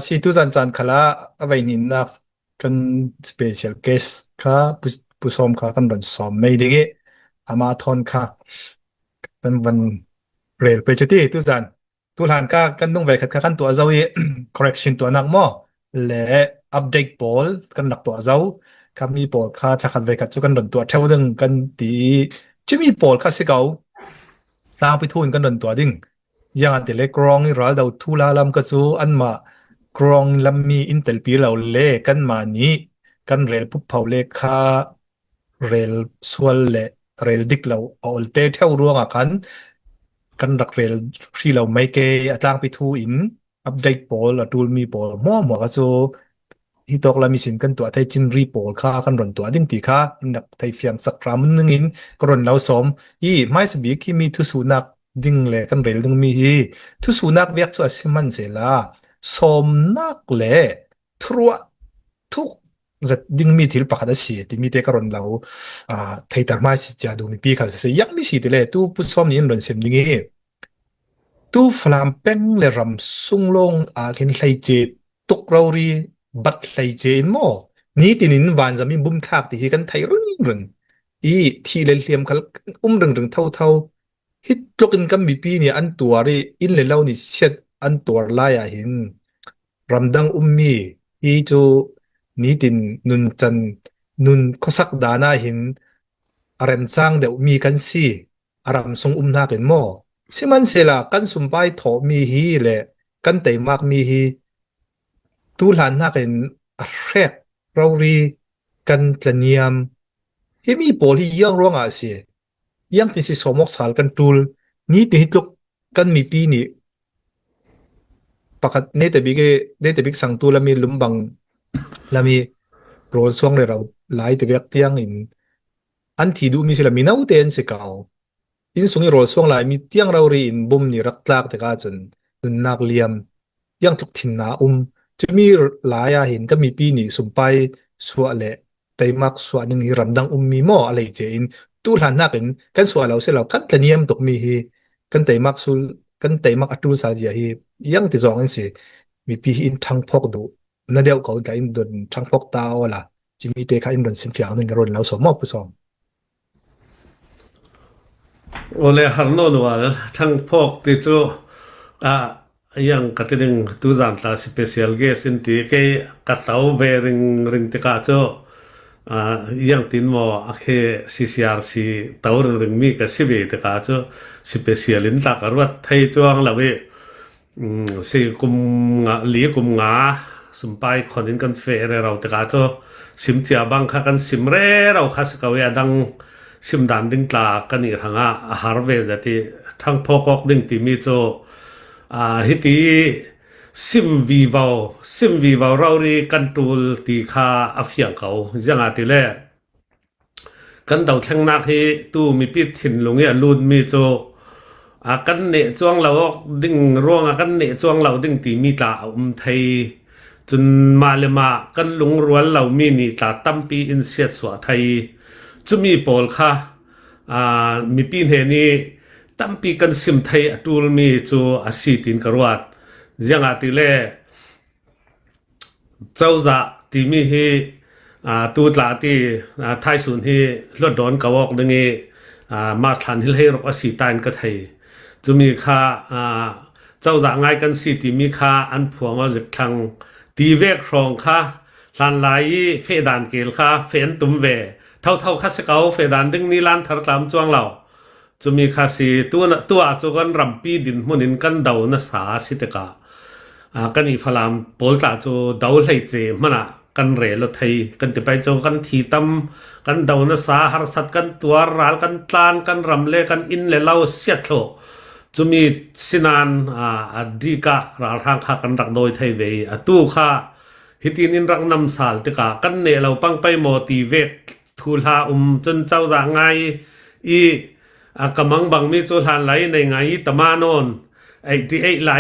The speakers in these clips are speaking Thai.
si tu zan khala avainin na kan special guest kha pusom kha kan ran som mai dingi ama thon kha kan van rel pe chuti tu zan tu han ka kan dong ve khat kha kan to zawi correction to nak mo le update poll kan nak to zaw kami poll kha chakhat ve khat chu kan ran to theu ding kan ti chimi poll kha si kauตามไปทุนกันดนตัวดิ่งอย่างอันที่เล็กกรองนี่เราเราทุลาลำก็จูอันมากรองลำมีอินเตอร์ปีเราเล่กันมานี้กันเรลปุ๊บเผาเล็กค่าเรลส่วนเล่เรลดิกเราเอาเตะเท่าร่วงกันรักเรลที่เราไม่เกยตามไปทุนอัปเดตโพลตูลมีโพลมั่วก็จูที่ตกลามีสินกันตัวไทยจินรีโพลค่ากันรอนตัวดิ่งตีค่าอินดักไทยเฟียงสักครั้งนึงอินกรอนเราสมไม่สบีquiมีทุสุนักดิ่งเลยกันเรลดึงมีทุสุนักเวียกตัวสิมันเสลาสมนักเลยทรัวทุกจัดดิ่งมีที่ปากดัชชีที่มีเตกรอนเราไทยตารมาสิจะดูมีปีเขาเสียยังมีสิเลยตู้ผู้สมนี้รอนเสียมดิ่งตู้ฟลามเป็งเลยรำสุ่งลงเห็นไทยเจตุกเรารีบัดไหลเจนโมนี้ตินินวานจะมีบุ้มคาบที่กันไทยรึงที่เลี่ยมๆคัลรึงเท่าฮิตลกินกันมีปีเนี่ยอันตัวรีอินเลยเล่านี่เช็ดอันตัวลายหินรำดังมีจูนี้ตินนุนจันนุนข้อสักดานาหินอารมจ้างเดี๋ยวมีกันสิอารมทรงนากันโมสิมันเสละกันสุมไปถอมีฮีเลยกันไตมากมีฮีตูหลานนักเห็นแรกเรารีกันจะเนียมที่มีโพลียังร้องอาเซียยังที่สิสมกสารกันตูลนี้ที่ทุกกันมีปีนี้ปกติเนตบิกสังตูลมีลุมบังลมีโรสวงเลยเราหลายตัวเวียกเตียงอินอันที่ดูมีสิละมีน่าอุเทนสิเก่าอินสงโรสวงหลายมีเตียงเรารีอินบุมนี่รักตากแต่กาจนนักเลียมยังทุกทินนาจะมีหลายเห็นก็มีปีนี้สุมไปสัวเละแต่มักสัวนึงรำดังมีหม้ออะไรเจนตู้หลานนักเห็นกันสัวเราเสียเรากันจะเนียมตกมีฮีกันแต่มักสุกันแต่มักอัตุสาจีฮียังที่สองอันสิมีปีอินทั้งพกดูนั่นเดียวเขาจะอินโดนทั้งพกตาวล่ะจะมีเตะข้าอินโดนสินเฟียงนึงกระโดดเราสมมอบผู้สองโอเลฮันโนนว่าทั้งพกติจูยังกติดึงตูจันตาสเปเชียลเกสอินตีเกกะตาวเวริงติกาโจยังตินโมอะเค CCRC ตาวริงมีกะสิเวติกาโจสเปเชียลอินตากะรัดไทยจวงละเวสิกุมลีกุมงาสุมไปคนอินกันเฟเรเราติกาโจสิมเจียบังคะกันสิมเรเราคัสกะเวดังสิมดันดิงตากันอีหังอาหารเวจติทั้งพกดิงติมีโจฮิตีซิมวีวาวเรารีกันตูลตีคาอฟยังเขายังอาติเลกันดาวแทงนักให้ตู้มีปิดถิ่นลงเนี่ยลุนมีโจกันเนจวงเราดิ่งร่วงกันเนจวงเราดิ่งตีมีตาไทยจนมาเลมากันลงร้วนเรามีนี่ตาตั้มปีอินเสียดสวไทยจะมีโปลค่ะมีปีเฮนี่ตั้มปีกันสิมไทยตูลมีจูอาศิตินกรวดยังอาติเลเจ้าจะตีมีฮีตูตลาตีไทยสุนฮีลดดอนกวอกดึงมาทันฮิเลรกอาศิตานก็ไทยจะมีค่าเจ้าจะง่ายกันสิตีมีค่าอันผัวมาจากทางตีเวกครองค่าลันไหลเฟดานเกลค่าเฟนตุมเวเท่าคัสเกาเฟดานดึงนิลันทารตามจวงเราจะมีคาสีตัวจกันรำปีดินมุนินกันดาวนัสหาสิตกากันอีฟลามโพลตาจูดาวไหลเจมันกันเรลไทยกันติไปโจกันทีตำกันดาวนัสหาหรสัตกันตัวรัลกันตานกันรำเลกันอินเลเล่าเสียโลจะมีสินานดีกะรัลทางข้ากันรักโดยไทยเวตู้ข้าฮิตินินรักนำสาลติกากันเนเราปังไปโมตีเวกทูลาจนเจ้าจะไงกำลังบังมีจุดหันไหลในไงตะมานนไอ้ที่ไอ้ไหล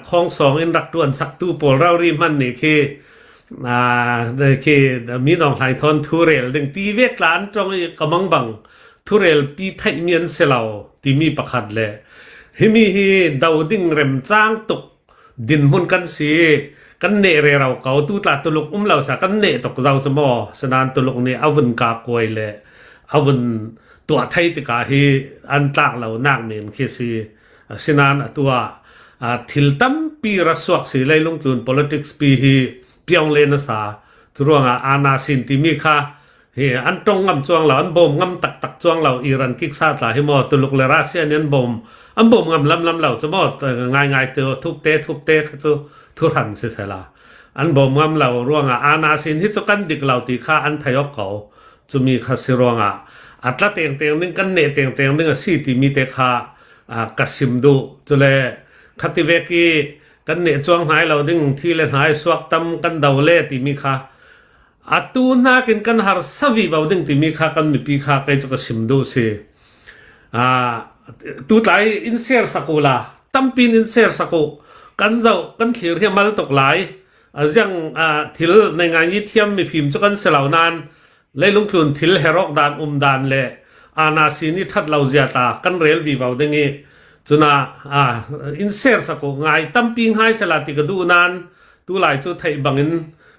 ของสองอินรักตัวนสักตู้ปอลเรารีมันนี่คือมีน้องไหลทอนทุเรลดึงตีเวกหลานตรงกำลังบังทุเรลปีไทยเมียนเสลาที่มีประคัดเลยฮิมีดาวดิ่งเร็มจ้างตก ดินหุ่นกันสีกันเนเรเราเกาตู้ตาตุลุกเราสักกันเนตกเราจะมอสนานตุลุกเนี่ยเอาวันกากวยเลยเอาวันตัวไทยติกาฮีอันตากเรานักเหม็นเคสีสนานตัวทิลตัมปีรัสวกสีเลยลงทุน politics ปีฮีเปียงเลนสาจุรงอาณาสินติมีค่ะเฮอันตรงงำจวงเราอันบ่มงำตักจวงเราอิรันกิกซาตาให้หมดตุลุกเลรัสเซียเนียนบ่มอันบ่มงำลำเราจะหมดง่ายเจอทุบเตะก็ทุรันเสียละอันบ่มงำเราร่วงอาณาสินที่จะกันดิกเราตีค่าอันทยกเขาจะมีคาสิร่วงอัตละเตียงนึงกันเนเตียงนึงสีติมีเตค่ากสิมดูจุเลคติเวกีกันเนจวงหายเราดึงที่เล่นหายสวกตำกันดาวเล่ติมีค่ะอัตูน่ากินกันหาสวีบาวดึงติมีค่ะกันมีปีค่ะใครจะกสิมดูสิตูไลอินเซอร์สักุลาตั้มปีนอินเซอร์สักุกันเจ้ากันเขียนเฮียมาตกไหลยังทิลในงานยี่เทียมมีฟิล์มจุกันเสลานานเลยลงทุนทิลเฮรอกดานดานเล่อาณาสินิทัดเราเจียตากันเรลวีบาวดึงนี้จุน่าอินเซอร์สักุไงตั้มปีนหายเสลาติกดูนานตูไลจุไทยบังอิน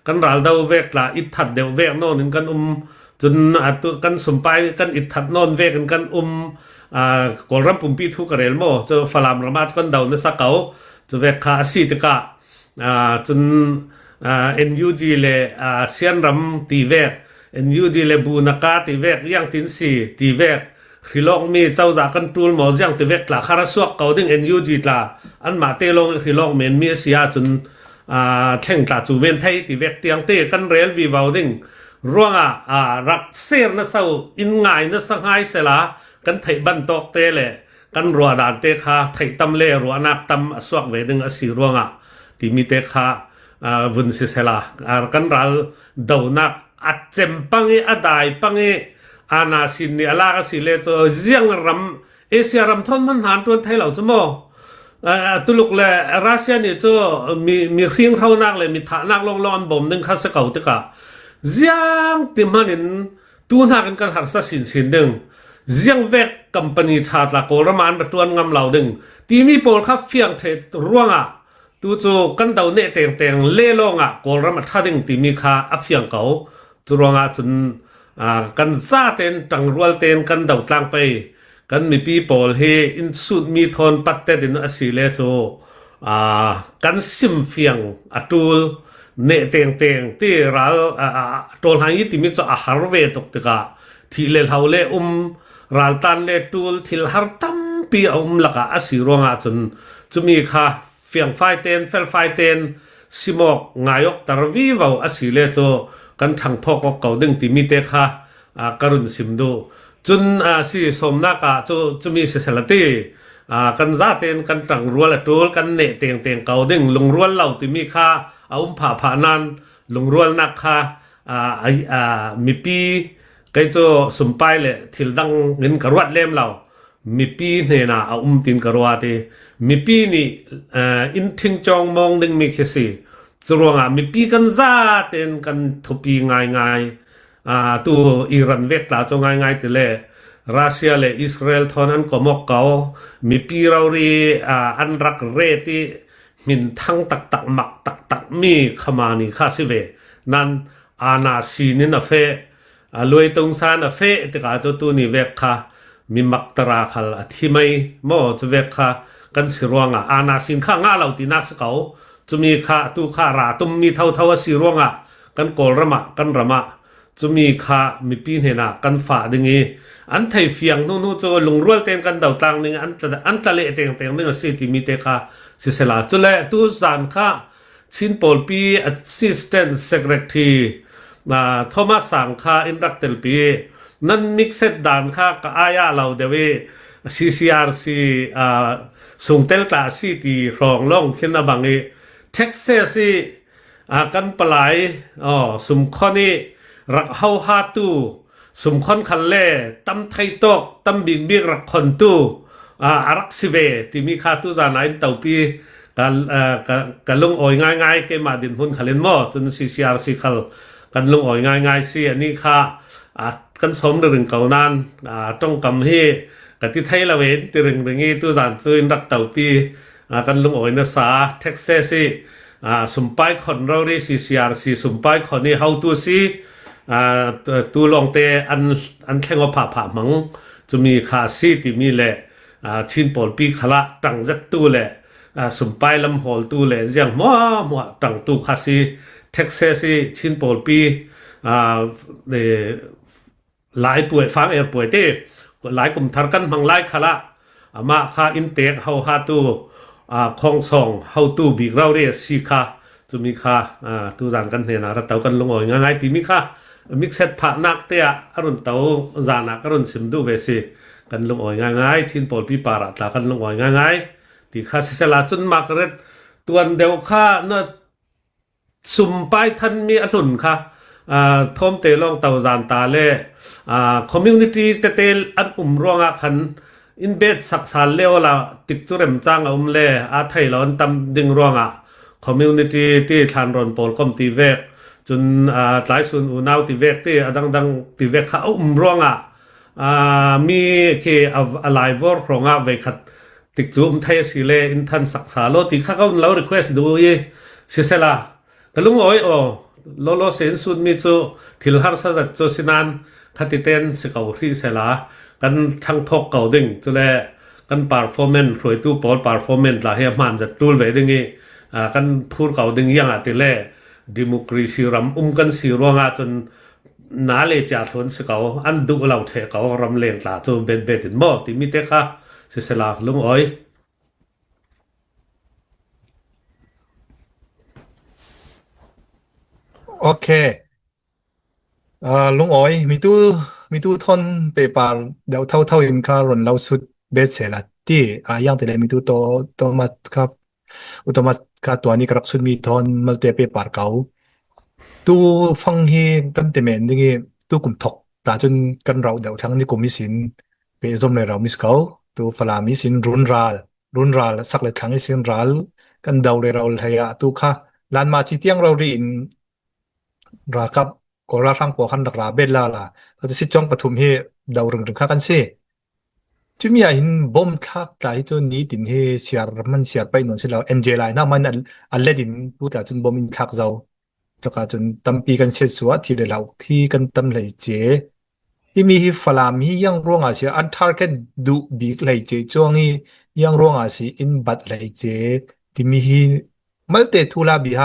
กันรัลดาวเวกละอิทัดเดวเวกโน่นกันจนตัวกันสมไปกันอิทัดโน่นเวกันกอลรัมปุ่มปีทุกเรลโมจะฟลามรามากันดาวน์สักเขาจะเวกขาสีตกะจนNUG เลเซียนรัมตีเวก NUG เลบูนักาตีเวกยังตินสีตีเวกฮิลองมีเจ้าจากกันตูลหมอยังตีเวกละคาราสวกเขาดึง NUG ละอันมาเตลงฮิลองเมนมีเสียจนแข่งตาจูเมนไทยตีเวกเตียงเตกันเรลวีวาวดึงร่วงรักเสียนะเศร้าอินง่ายนะสังหายเสลากันไทยบันตอกเตเลกันรัวดานเตคาไทยตำเล่รัวนักตำสวกเวดึงอสีร่วงที่มีเตคาวุนสิเสลากันรัลดาวนักอัดเจมปังอดายปังอาณาสินนี่อลากสิเลโตเจียงรำเอเชียรำทนมันหานตัวไทยเหล่าจมอตุลุกเลยรัสเซียนี่จะมีเครื่องเท่านักเลยมีฐานักลงร้อนบ่มนึงข้าศึกเก่าตะกะเจียงติมันอินตัวนักกันหักษาสินดึงเจียงเวกคัมพานีชาติละโกรมันประตวนงำเหล่าดึงที่มีโปลคับเฟียงเทร่วงตัวโจกันดาวเนเตียงเล่ลงโกรมันชาดึงที่มีค่าอัฟยังเขาตัวร่วงจนกันซาเตนตังรัวเตนกันดาวกลางไปกันมีปีโปลเฮอินสุดมีทอนปัตเตดินอสิเลโจกันซิมเฟียงอตูลเนเตียงที่เราโดนหายิติมิจอาหารเวตกตะกะที่เลเท่าเลรัลตันเลตูลที่หาร์ตัมปีลักอสิรวงจนมีค่ะเฟียงไฟเตนเฟลไฟเตนสิมอกงายกตารวีวาวอสิเลโจกันทั้งพอกเก่าดึงที่มีเตค่ะการุณสิมดูจนสิสมนักจะมีเสลตีกันซาเตนกันตั้งรัวละตูลกันเนเตียงเก่าดึงลงรัวเหล่าที่มีค่าผ่านันลงรัวนักค่ามีปีก็จะสมไปเลยที่ดังเงินกระวัดเล่มเรามีปีเนี่ยนะตินกระวัดมีปีนี่อินทิงจองมองดึงมีแค่สิจรวงมีปีกันซาเตนกันทุปีง่ายตัวอิรันเวกลาจงง่ายๆแต่เลยรัสเซียเลยอิสราเอลทอนั้นก็มอกเขามีปีเรารีอันรักเรติมินทั้งตักหมักตักมีขมานีข้าสิเวนั้นอาณาสีนินเฟลอยตรงสานเฟติกาจตัวนี้เวกค่ะมีมักตราขลที่ไม่โมจะเวกค่ะกันสิรวงอาณาสินข้างาเราตีนักสเขาจะมีค่ะตัวข้าราตุมมีเท่าสิรวงกันโกลระมะกันระมะจะมีค่ามีปีนเห็นกันฝ่าดึงอันไทยเฟียงนู่นจะลงรัวเต็มกันดาวตังนึงอันทะเลเต็มนึงสิที่มีเตค่ะสิเสลาจุเลตัวจานค่ะชินโปลปี assistant secretary โทมัสสังค่ะอินรักเตลปีนั่นมิกเซตดานค่ะกับอายาเราเดวิCCRC ส่งเตลกาซีที่ครองล่องขึ้นมาบังเท็กซัสกันปลายสมข้อนี้รักเฮาฮาตูสมคนคันเล่ตั้มไทยตกตั้มบิ๊กรักคนตูรักสิเวที่มีค่าตู้จานายเต่าปีกันลงอ่อยง่ายๆเกี่ยมาดินหุ่นขันเล่นหม้อจนCCRCกันลงอ่อยง่ายๆสิอันนี้ค่ะกันสมเรื่องเก่านานต้องกำให้กับที่ไทยละเว้นที่เรื่องนี้ตู้จานซื้อรักเต่าปี กันลุงอ๋อยนะสาเท็กซัสสุมไปคนเราเรียก CCRC สุมไปคนนี้ how to see ตูลองเตอันแข่งว่าผ่ามังจะมีคาซีที่มีแหละชินปอลปีขละตังจัดตู้แหละสุมไปลำหอลตู้แหละอย่างมัวตังตู้คาซีเท็กซัสชินปอลปีหลายป่วยฟังป่วยเต้หลายกลุ่มทารกันมังหลายขละมาคาอินเตกเฮาฮาตูคองซองเฮาตูบีเราเรียสีคาจะมีคาตูจานกันเห็นรัตเตากันลงอ่อยง่ายๆที่มีคามิกเซตผ่านักเตะอรุณเตาจานักอรุณสิมดูเวสีกันลงอ่อยง่ายๆชินปอลปีปาระตากันลงอ่อยง่ายๆที่คาเสลาจุนมากเร็ดตัวเดียวคาเนสุมไปทันมีอรุณคาทอมเตลองเตาจานตาเล่คอมมูนิตี้เตอันรวงคันอินเบดสักสาเลวละติดจุเรมจังเล่ไทยเราอันตำดึงรวงคอมมูนิตี้ที่ทันรอนปอลคอมตีเวกจนหลายส่วนอุณาวตีเวกที่ดังตีเวกเขารวงมีเคอะไรวอร์ครองเวกัดติดจุไทยสิเลอินทันสักสาโลติเขาเรารีเควสดูยี่สิเซลาก็ลุงโอ้ยโลเซนสุดมีจูทิลฮาร์ซาจัดจูสินันขัดติเต้นสกาวที่เซลากันทั้งพกเก่าดึงจุแลกัน performance รวยตู้ปอล performance ละเฮียมันจะตูลไว้ดึงกันพูดเก่าดึงยังติเล่ดิโมคราซีรำกันสีรวงจนนาเลจ่าทนสกาวอันดูเราเทเก่ารำเลียงตาจูเบ็ดติดหม้อที่มีเตค่ะเสลาลุงอ้อยโอเคลุงอ๋อยมีตู้ทนเปปาเดี๋ยวเท่าอินคารอนเราสุดเบสเสร็จละที่ยังแต่เลยมีตู้โตมาครับอุตมัสครับตัวนี้ครับสุดมีทนมาเตเปปาเขาตู้ฟังฮีตั้งแต่เมนนี่ตู้กลุ่มถกแต่จนกันเราเดี๋ยวทั้งนี้กลุ่มมิสินเปซอมเลยเรามิสเขาตู้ฟลามิสินรุนราสักเล็กครั้งมิสินรัลกันเดาเลยเราเฮียตู้ค่ะลานมาชิเตียงเราดีอินรากับก็ราทั้งพวกขันดักราเบลล่าล่ะเราจะสิจ้องปฐุมเฮดาวเรื่องข้ากันสิจุมีหินบอมทักหลายจนนี้ดินเฮเสียมันเสียไปหน่อยสิเราเอ็มเจไลน์น่ามันอันเล่ดินพูดแต่จนบอมอินทักเราจะกลายจนตั้มปีกันเสียสัวที่เราที่กันตั้มเลยเจที่มีฟลามียังร่วงอาศัยอันทาร์เก็ตดูบีกเลยเจจ้วงนี้ยังร่วงอาศัยอินบัดเลยเจที่มีมัลเตทูลาบีไฮ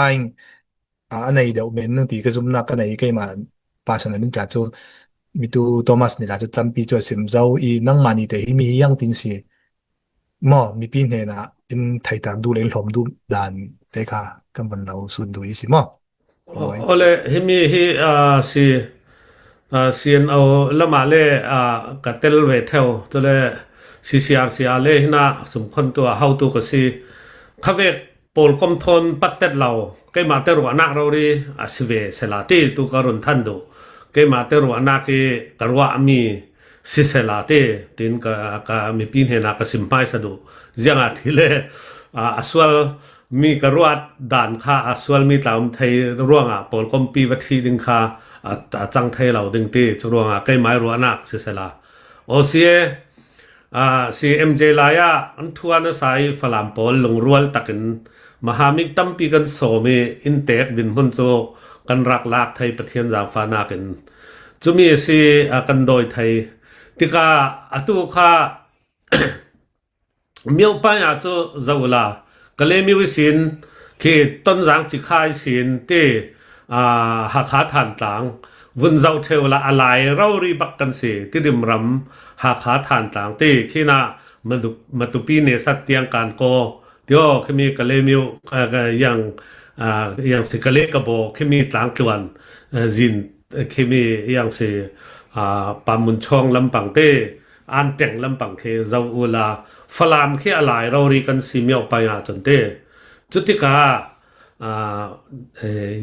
อันไหนเดี๋ยวเมนนึงที่ก็ซุ่มนักกันไหนก็มาภาษาหนึ่งจากจูมีตัวโทมัสนี่แหละจะตั้มปีตัวสิมเจ้าอีนั่งมันนี่แต่มียังตินสีมอมีปีเนี่ยนะอินไทยตามดูเลยหลอมดูด่านแต่ค่ะกันวันเราสุดดูอีสิมอโอเลมีซีนเอาละมาเลกัตเตลเวทเทลตัวเลCCRCเลนะสมคนตัวเฮาตัวก็สิข้าเวกปอลคอมทนปัตเต็ดเราเกมาเตรวนักเราดีสิเวเสลาตีตุการุนทันดูเกมาเตรวนักที่กรวามีสิเสลาตีตินก็มีปีนเห็นนักสิมไปสะดูยังอาทิเลอสวลมีกรวาด่านค่าอสวลมีตามไทยร่วงปอลคอมปีวัตถีดึงค่าจังไทยเราดึงตีจรวงเกมารัวนักสิเสลาโอเซียCMJ ลายอันทัวนะสายฝรั่งปอลลงรัวตักินมหามิกตั้มปีกันโสมีอินเตกดินหุ่นโจกันรักลากไทยประเทศจากฟานากินจุมีกันโดยไทยติกาอตุค่ามีอุปยาจูจาวลากะเลมีวิสินคือต้นจางจิคายสินที่หักขาฐานต่างวุนเจ้าเทวละอะไรเรารีบักกันสิที่ริมรำหาขาฐานต่างที่ขี้น่ามาตุปีเนสัตยังการโกเดี๋ยวเขามีกะเลมิวอย่างสิกะเลกะโบเขามีต่างกวนจินเขามีอย่างสิปามุนช่องลำปังเตอันเจงลำปังเคเจ้าอุลาฝรั่งขี้อะไรเรารีกันสิมีออกไปจนเตจุดที่กา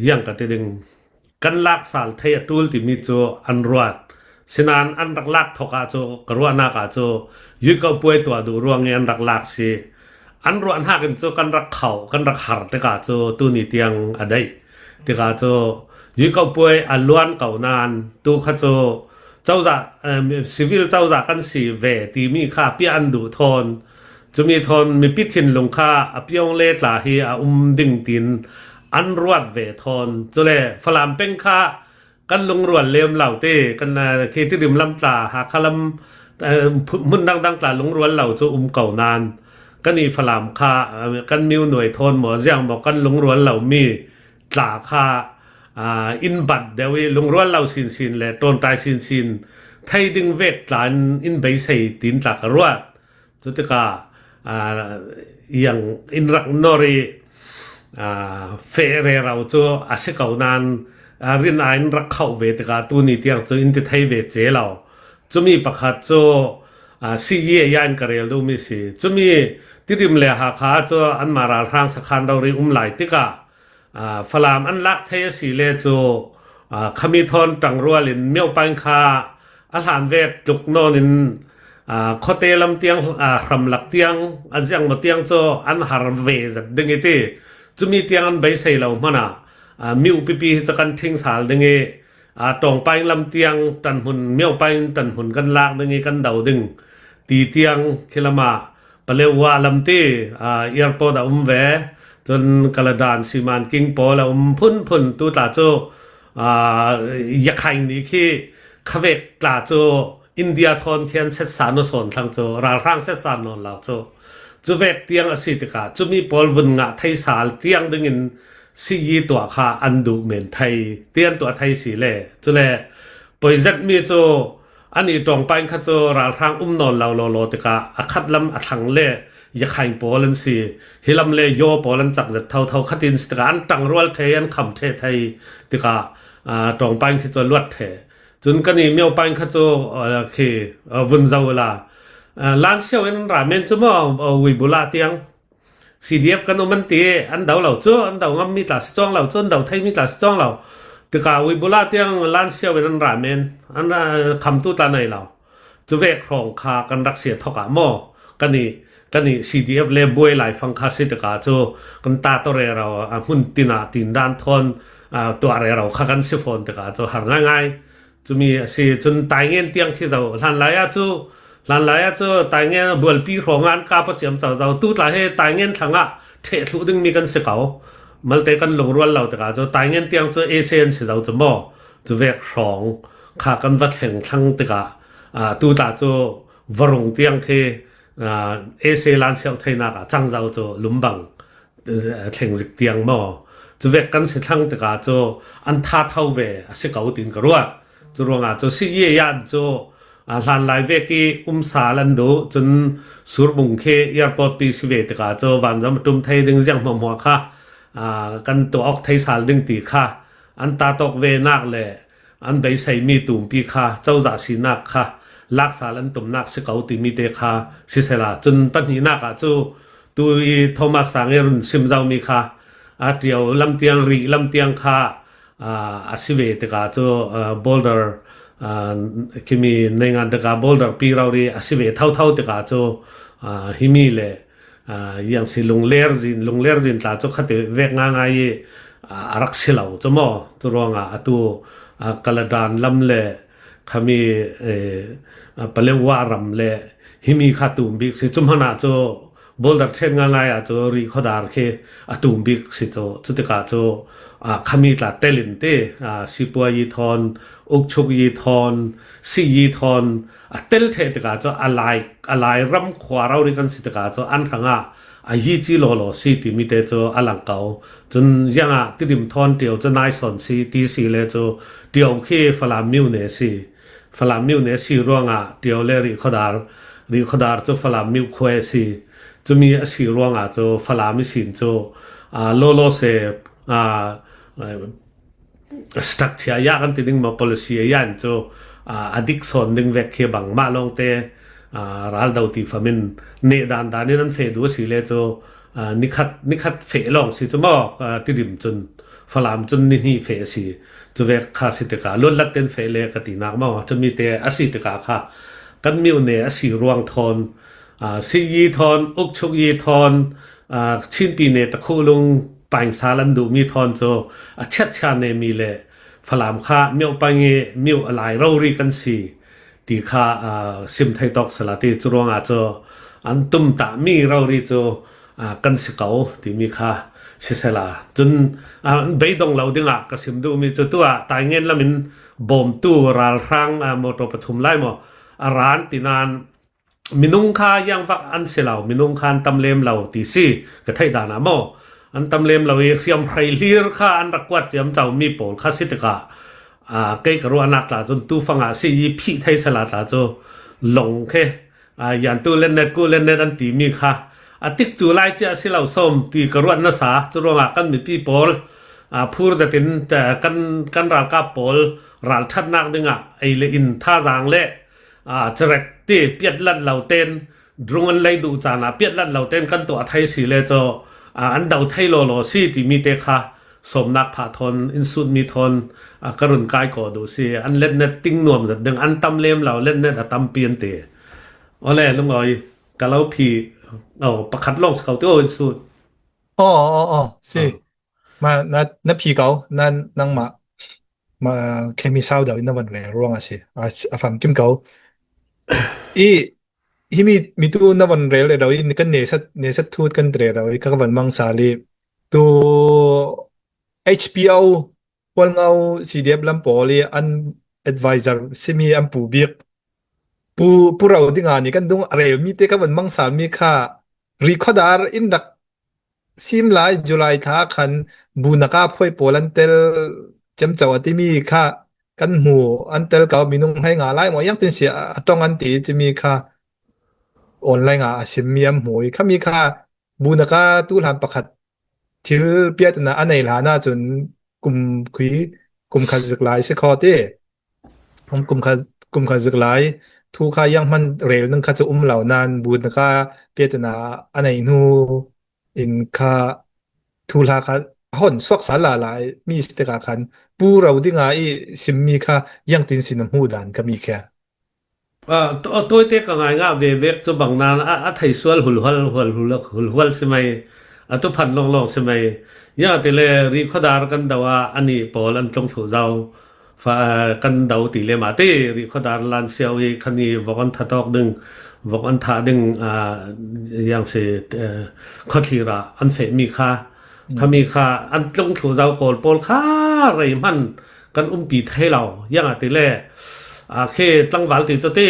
อย่างกะติดึงกันลักสารเทียตูลที่มีโจอันรวดสินานอันรักลักทกาโจกรัวนักาโจยุกเอาป่วยตัวดูรวงเงินรักลักสิอันรวดหักกันโจกันรักเขากันรักหาร์ตกาโจตูนิเตียงอะไรตกาโจยุกเอาป่วยอันล้วนเก่านานตูข้าโจเจ้าจ่าซีวิลเจ้าจ่ากันสีเวตีมีค่าเปียนดูทน จะมีทอนมีพิธินลงค่าอภิองเล่ตาฮีดึงตินอันรวดเวทอนจะเลยฝรั่งเป็นค่ากันลงรวนเลี้ยมเหล่าเต้กันเคที่ดื่มลำตาหาคลำมุนดังตาลงรวนเหล่าจะเก่านานกันนี่ฝรั่งค่ากันมิวหน่วยทอนหมอเจียงบอกกันลงรวนเหล่ามีตาค่าอินบัดเดวิลงรวนเหล่าสินเลยตนตายสินไทยดึงเวกหลานอินใบใส่ตินตากรวดจุดก็อย่างอินรักนอรีเฟเรเราจะอาศัยเก่านานรินอินรักเข้าเวทกาตัวนี้ที่ยังจะอินที่ไทยเวทเจเราจะมีประคัตจะซีเยียยันกระเรลดูมิสิจะมีที่ริมเลหาขาจะอันมาราทางสักขันเราเรียกไหลติกาฝรั่งอันลักไทยสิเลจะขมิทอนตังรัวลินเมียวปังคาอาหารเวทจุกโนนินข้อเตลำเตียงคำหลักเตียงอาจยังมาเตียงโจอันหารเวจดึงเตจะมีเตียงอันใบใส่เรามันมีอุปปีจะกันทิ้งสารดึงตรงไปลำเตียงตันหุ่นเมียวไปตันหุ่นกันลากดึงกันเดาดึงตีเตียงคิลมาเปลว่าลำตีเอียร์ปอดเวจนกระดานสิมันกิ้งปอแล้วพุ่นตัวตาโจยักษ์ไข่นี้ขี้ขเวกตาโจอินเดียทอนเขียนเซตสานสอนทางโจราร่างเซตสานนนเหล่าโจจูเวกเตียงอสิติกาจูมีปอลวุนงะไทยสาลเตียงดึงสีตัวขาอันดูเหมือนไทยเตียนตัวไทยสีเล่จูเล่ปอยจัดมีโจอันนี้ตรงไปข้าโจราร่างนนเหล่าโลติกาอคัดลำอทังเล่ยักษ์ไข่ปอลันสีฮิลำเล่โยปอลันจักจัดเท่าขัดินสติกาอันตังรัวเทียนคำเทไทยติกาตรงไปข้าโจลวดเทจนกันนี่เมียวไปข้าโจคือวุ่นเจ้าเวลาล้านเชี่ยวเอ็นราเมนชั่วโมงวิบุลาเตียง CDF กันมันตีอันเดาเหล่าโจอันเดางำมีตาสจ้องเหล่าโจอันเดาไทยมีตาสจ้องเหล่าติกาวิบุลาเตียงล้านเชี่ยวเอ็นราเมนอันคำตู้ตาในเหล่าจะเวกครองคากันรักเสียทอกะหม้อกันนี่ CDF เล่บวยไหลฟังคาสิติกาโจกันตาตัวเรเราหุ่นตินาตินด้านทอนตัวอะไรเราข้ากันสิฟอนติกาโจหาง่ายจะมีสิจนตายเงี้ยเตียงที่เราหลันไหลจูหลันไหลจูตายเงี้ยบัวปีของงานกาปเจียมเราตู้ตายให้ตายเงี้ยทั้งเททุดึงมีกันสิเขามันเตกันลงรวนเราแต่ก็จะตายเงี้ยเตียงจูเอเซนสิเราจะมั่วจะเวกของขากันวัดแห่งทั้งแต่ก็ตู้ตาจูวรงเตียงที่เอเซลันเชียวไทยนักจังเราจูลุมบังแห่งสิเตียงมั่วจะเวกกันสิทั้งแต่ก็จูอันท่าเท่าเวสิเขาตินกรัวจรวงจะสิเยียนจะหลันไหลเวกีสาลันดูจนสุรบุงเคยาปอดปีสิเวตกาจะวันจำตุมไทยดึงยังมัวค่ะกันตัวออกไทยสาลดึงตีค่ะอันตาตกเวนักเลยอันใบใส่มีตุ่มปีค่ะเจ้าจ่าสีนักค่ะลักสาลันตุ่มนักสิเกาติมีเตค่ะสิเสละจนปัญหานักจูตัวโทมัสสังเอรุนซิมเจ้ามีค่ะเดียวลำเตียงรีลำเตียงค่ะอาศิเวตกาโจโบลเดอร์คิมีในงานตกาโบลเดอร์ปีเราเรียอาศิเวเท่าตกาโจฮิมีเลยังสิลงเลอร์จินตาโจขัดเวกง่ายรักสิเหล่าโจมอตัวรองตัวกลดานลำเลขมีเปลวารำเลฮิมีขัดตุ่มบิกสิจุมหนาโจโบลเดอร์เช่นง่ายโจรีขดาร์เคตุ่มบิกสิโจจุดตกาโจขมีตาเตลินเตสิปัวยีทอนอุกชุกยีทอนซียีทอนเตลเทตกาจะอะไรรำขวาเราดิกันสิตกาจะอันขังยีจีโลสิติมิเตจะอลังเก่าจนยังติดิมทอนเดียวจะนายสอนสิตีสิเลจะเดียวเคฟลามิวเนสิร่วงเดียวเลริขดาร์จะฟลามิวควสิจะมีสิร่วงจะฟลามิสินจะโลเซสตั๊กเชียกันติดมา policy ยันโจaddiction ดึงเวกเขบังมาลงเตรัลดาวตีฟามินเนดันนี่นั่นเฟดูสิเลโจนิคัดเฟลองสิจมอกติดิมจนฟลามจนนี่เฟสิจเวกคาสิตกาล้วนลัดเต็นเฟเลกตินักมาจะมีเตอสิตกาค่ะกันมิวเนอสิรวงทอนซียีทอนอุกชุกยีทอนชินปีเนตะคูลงปังสาลันดูมีทอนโจเช็ดชาเนมีเลฝรั่งข้าเมียวปังเงเมียวอะไรเรารีกันสีตีข้าซิมไทยตอกสลัดที่จรวงอาจจะ อันตุ้มตามีเราดีโจกันสิเกาที่มีค่าสิเสลาจนเบยดงเราดึงกสิมดูมีโจตัวตายเงินละมินบ่มตู้ราลรังโมโตปฐุมไล่หมอร้านตินานมินุงคายังฟักอันเสลามินุงคานตำเลมเราตีซีก็ไทยดานาโมอันตำเลมเราเขียมไพรลีร์ค่าอันรักวัดเจียมเจ้ามีโปลคาสิตกะเกยกรัวนักลาจนตู้ฟังสิยีพี่ไทยสลาตาโจหลงเคยันตู้เล่นเน็ตกูเล่นเน็ตอันตีมีค่ะติกจูไลเจ้าสิเราส้มตีกรัวนัสาจุรวากันมีพี่โปลพูดจะตินแต่กันรักกับโปลรัลทัดนักดึงไอเลอินท่าจางเละจะเร็กตีเปียดลัดเหล่าเต้นดวงอันเลยดูจานะเปียดลัดเหล่าเต้นกันตัวไทยสิเลยโจอันเดาไทยโลโลสิที่มีเตค่ะสมนักผาทนอินสุดมีทนกรุณกายก่อดูสิอันเล่นเน็ตติ้งนวมจะดึงอันตำเลียมเราเล่นเน็ตตำเปลี่ยนเตะอะไรลุงอ้อยกะเราพี่ประคัดลองสเกาตัวอินสุดสิมา那皮膏那能嘛เคมีเศร้าเดี๋ยวนั่นวันเลยร่วงสิฟังกิมเกาอีที่มีตัวนั่นวันเร็วเลยเราอีนี่กันเนสัตทูดกันเร็วเราอีก็วันมังสาลีตัว HBO วันเอาซีดีเอฟลำปอลีอัน advisor ซิมีอันปูบิกปูเราที่งานนี้กันดุงเร็วมีเตกันวันมังสามีค่า recorder อินดักซิมไลจุไลท้าคันบูนักาพ่อยโปลันเตลจำเจ้าที่มีค่ากันหูอันเตลเก่ามีนุ่งให้งาไล่หมอยังตินเสียต้องอันตีจะมีค่าออนไลน์งาสิมียมหวยข้ามีค่าบูนักาตู้หลานประคัดทิลเปียตนะอันไหนหลานาจนกลุ่มคุยกลุ่มขัดสึกหลายสิคอเต้ผมกลุ่มขัดสึกหลายทุกข้ายังมันเร็วนึงข้าจะเหล่านานบูนักาเปียตนะอันไหนนูอินค่าทุลาคาห่อนสวักสาลาหลายมีสเตกาคันปูเราที่งาอีสิมมีค่ายังตินสินน้ำหูดานก็มีแค่ตัวเตก็ง่ายง่าเวกจะบางนานไทยสวลหุลใช่ไหมตัวพันลองใช่ไหมยังแต่เลยรีคอดาร์กันดาว่าอันนี้ปอลันจงถูเจ้าฟ้ากันดาวตีเลมาเตรีคอดาร์ลันเซียวอีคันนี้วกันทัดออกดึงวกันทัดดึงยังเสคอทีระอันเฟมีค่าถ้ามีค่าอันจงถูเจ้าโกลปอลค่าอะไรมันกันปีไทยเรายังแต่เลยเคตั้งวันติดจะเตะ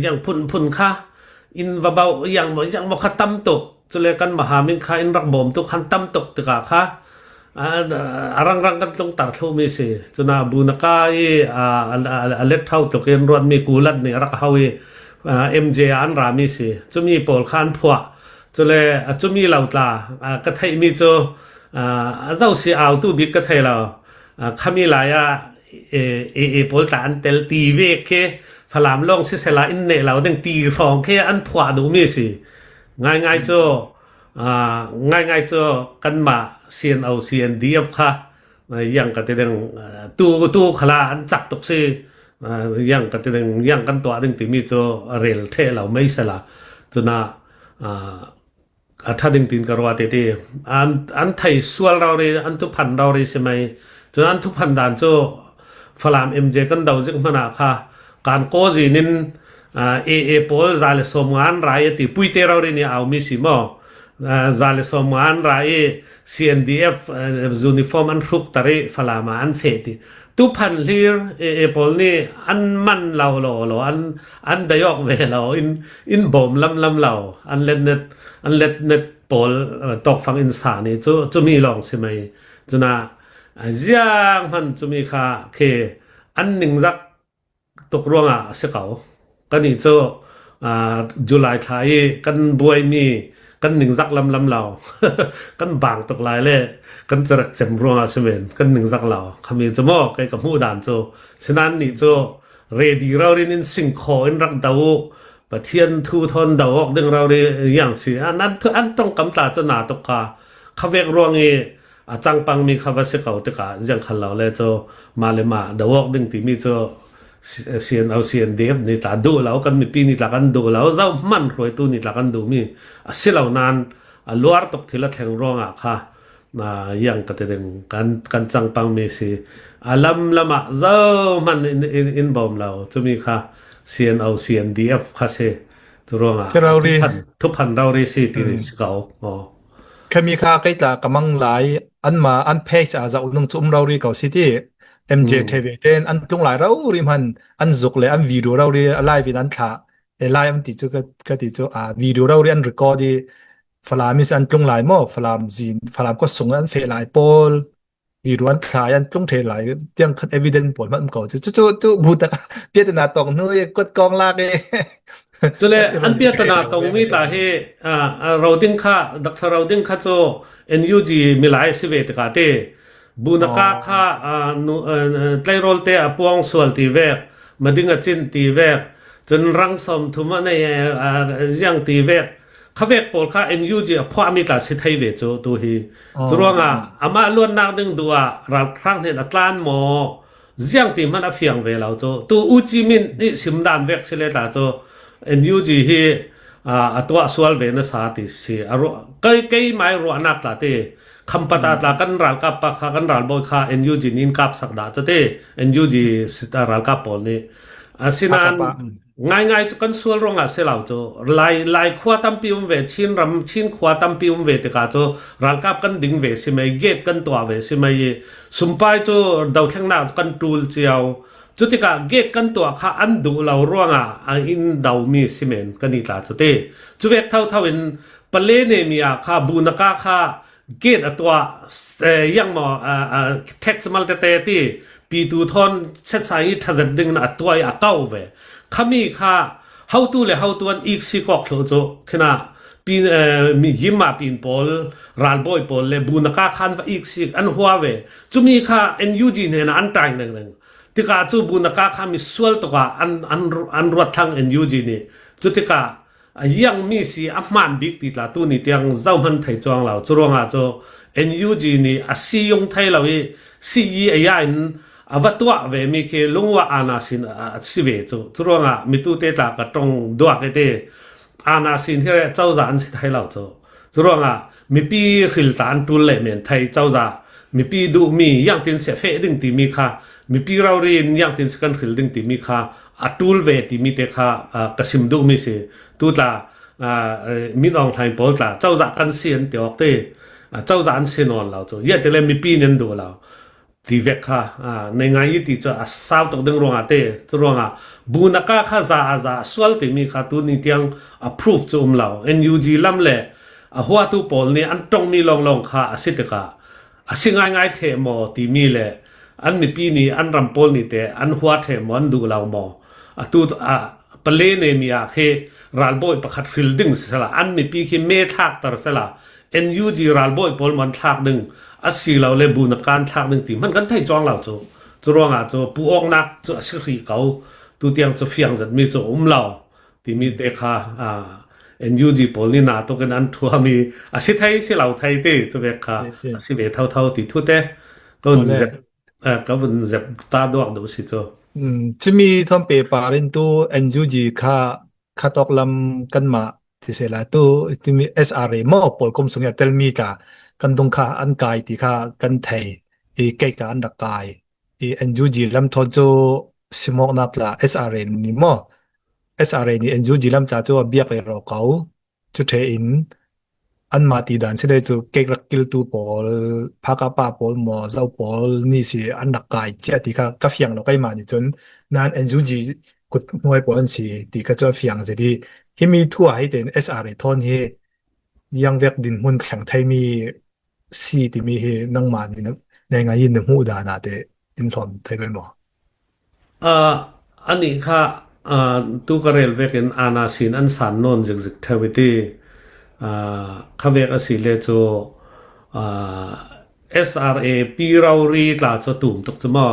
ยังพุ่นค่าอินว่าเบายังมาขัดตั้มตกจะเลยกันมหามินค่าอินรักบ่มตุกขันตั้มตกตึกค่ะรังกันตรงตัดทุ่มสิจนบุญกายเล็ดเท่าตกเอ็นรวนมีกูลัดเนี่ยรักเฮาMJอันรามิสิจะมีปอลขันผัวจะเลยจะมีเหล่าตากระไทยมีจะเจ้าสีเอาตู้บิ๊กกระไทยเราขามีหลายปอลตาอันเตลตีเวกเคพลามลองสิเสลาอินเนเราดึงตีรองเคอันผัวดูมิสิง่ายจ้ง่ายจ้กันมาเซียนเอาเซียนดีฟค่ะยังกันแต่ดึงตู้ขลาอันจักตกสิยังกันแต่ดึงยังกันตัวดึงติมีจ้เรลเทเราไม่เสละจนถ้าดึงตินกรัวเตะอันไทยส่วนเราเลยอันทุพันเราเลยใช่ไหมจนอันทุพันด่านจ้ฟลามMJกันดาวจึงมันค่ะการโคจีนินโพลซาเลสมงานรายติปุยเตเราเรียนเอามิสิโมซาเลสมงานราย CNDF ยูนิฟอร์มอันรุกตารีฟลามาอันเฟติทุพันลีร์โพลนี่อันมันเราอันดายอกเวเราอินบ่มลำเราอันเล็ดเน็ตโพลตกฟังอินสานี่จะมีลองใช่ไหมจนะยังมันจะมีค่าเคอันหนึ่งจักตกร่วงเสกเอากันนี่จ้จุลายไทยกันบวยมีกันหนึ่งจักลำเรากันบางตกลายเลยกันจะรักเจ็มร่วงใช่ไหมกันหนึ่งจักเราคำนี้จะมอกไอ้กับหูด่านจ้ฉะนั้นนี่จ้เรดีเราเรียนสิ่งขออินรักดาวปะเทียนทูทนดาวออกดึงเราเรียนอย่างสิอันนั้นเธออันต้องกำตาจะหนาตกกาขเวกร่วงนี้จังปังมีคำว่าเสกเอาตกายังขันเราเลยจ้มาเลยมาดาวออกดึงที่มีจ้เซียนเอาเซียนเดฟนี่ตาดูแล้วกันมีปีนี่ตากันดูแล้วเจ้ามันรวยตัวนี่ตากันดูมีเสียเหล่านานลัวตกทีละแทงร้องค่ะยังกระเตงกันจังปังมีสิลำเจ้ามันอินบอมเราจะมีค่ะเซียนเอาเซียนเดฟค่ะเสจ จุรองอ่ะทุพันเรารีสิตินิสเกาอ๋อแค่มีค่าใกล้ตากำลังหลายอันมาอันเพจอาจจะอุ่นจุ่มเรารีเก่าสิที่ MJTV เต้นอันตรงหลายเราริมันอันจุกเลยอันวิดีโอเรารีไลฟ์อันถ่าไลฟ์อันติจูก็ติจูวิดีโอเรารีอันรีคอร์ดีฟลามิสอันตรงหลายมั้งฟลามจีนฟลามก็ส่งอันเฟลหลายโพลวิดีโออันถ่ายอันตรงเทหลายเตียงคัด evidence ผลมันก็จู่บูตะเปียตนาตองนู้นกดกองลากเอจุเลอันเปียตนาตองมีตาเฮเราดิ้งค่าดักทาเราดิ้งค่าโจ NUG มีหลายสิเวตกาเตบุนกาค่าไตรโรลเตอปวงสวลตีเวกมาดิ้งจินตีเวกจนรังสมทุมันในยังตีเวกข้าเวกปอลค่า NUG พอมีตาสิไทยเวโจตัวฮีจรวงอามาล้วนนักดึงดัวรักครั้งเห็นอัตลานหมอยังตีมันอเฟียงเวลาโจตัวอุจิมินนี่สิมดานเวกสิเลตาโจNUG ฮีตัวสวลเวนสาติสิใกล้ไม่รู้นักตาเตคำปตาตากันรัลกับปะกันรัลบอยค่า NUG นินกับสักดาจะเต NUG สิตารัลกับปอลนี่สินานง่ายๆกันสวลรงเสลาโจไล่ขวาตั้มปิวเวชินขวาตั้มปิวเวตกาโจรัลกับกันดิ่งเวสิไม่เกตกันตัวเวสิไม่สุมไปโจดาวแข่งหน้ากันตูลเจียวจุติกาเกตกันตัวข้าอันดูเราร่วงอินดาวมีสิเมนกันนี่ตาจุเตจุเวกเท่าอินปเลเนมีข้าบูนกาข้าเกตตัวยังมอเท็กซ์มัลเตที่ปีตูทอนเซตสายทัศน์ดึงนะตัวเก้าเวขามีข้าเฮาตูเลเฮาตัวนอีกสิกอกโลโจขณะปีมียิมมาปีนปอลรัลบอยปอลเลบูนกาขันอีกสิอันหัวเวจุมีข้า NUG เนี่ยนะอันตายหนึ่งติกาจูบุนกาข้ามีสวลตัวอันรวดทาง NUG นี่จุติกายังมีสิอัมมันบิ๊กติดละตัวนี่ยังเจ้ามันไทยจวงเราจุรวงโจ NUG นี่สิยงไทยเราสิยันวัตถุเวมีเคลงว่าอานาสินสิเวจุรวงมีตัวเตตากระตรงดวกเตอานาสินที่เจ้าจานสิไทยเราจุรวงมีปีขิลตานตุลเลเมนไทยเจ้าจามีปีดูมียังตินเสฟดึงตีมีค่ะมีปีเราเรียนยังตินสกันขิลดึงตีมีค่ะตูลเวตีมีเตค่ะกสิมดูมีสิตุตามินองไทยปอลตาเจ้าจากันเสียนเตียวเตเจ้าจานเสียนอนเราเยอะแต่เลยมีปีนั้นดูเราทีเวกค่ะในงานยี่ติจะสาวตกดึงรวงเตจะรวงบุนกาข้าจะสวลตีมีค่ะตัวนี้ที่ยัง approve จะเรา NUG ลำเล่หัวตัวปอลนี่อันตรงมีลองค่ะสิทธิ์ค่ะสิ่งง่ายๆเทมอตีมีเลยอันมีปีนี้อันรำปอลนี่เตอันหัวเทมอนดูเรามอตัวปเลเนมีเครัลบอยประคัดฟิลดิ้งสละอันมีปีที่เมทักตรสละ NUG รัลบอยปอลมันทักดึงสิเราเลยบุญการทักดึงตีมันกันไทยจ้องเราจะรวงจะปูออกนักจะสิริเก่าตัวเตียงจะเฟียงจะมีจะเราที่มีเด็กค่ะNUG ปอลนี่นาตัวกันนั้นทัวมีสิไทยสิเราไทยเตจะเวกค่ะสิเวเท่าติดทุเตก็ก็มันจะตาดวกดูสิจ้จะมีทอมเปปารินตัว NUG ค่าตกลำกันมาที่เสร็จแล้วตัวที่มี SRA มอปอลคมสงยาเตลมีกากันตรงค่าอันกายที่ค่ากันไทยเกี่ยกับอันดักกายNUG ลำทอจูสมองนักละ SRA นี่มอ SRA นี่ NUG ลำตาจูเบียกเลยรอเขาจุดเทอินอันมาตีดันสิเลยจูเก่งรักกิลตูปอลพากาปาปอลหมอเจ้าปอลนี่สิอันดักกายเจ้าที่ก็เฟียงเราใกล้มานี่จนนาน NUG กุดมวยปอนสิที่ก็จะเฟียงสิที่ที่มีทั่วให้เป็น SRA ทอนเฮยังเวกดินหุ่นแข่งไทยมีซีที่มีเฮนังมานี่นะในงานยินหนึ่งหูดานาเตดินทอนไทยเป็นหมออันนี้ค่ะตุกเรลเวกินอานาสินอันสันนนจิกเทวิตีข้าเวกสิเลโจSRA ปีเรารีตลาดจะตุ่มตกจมอ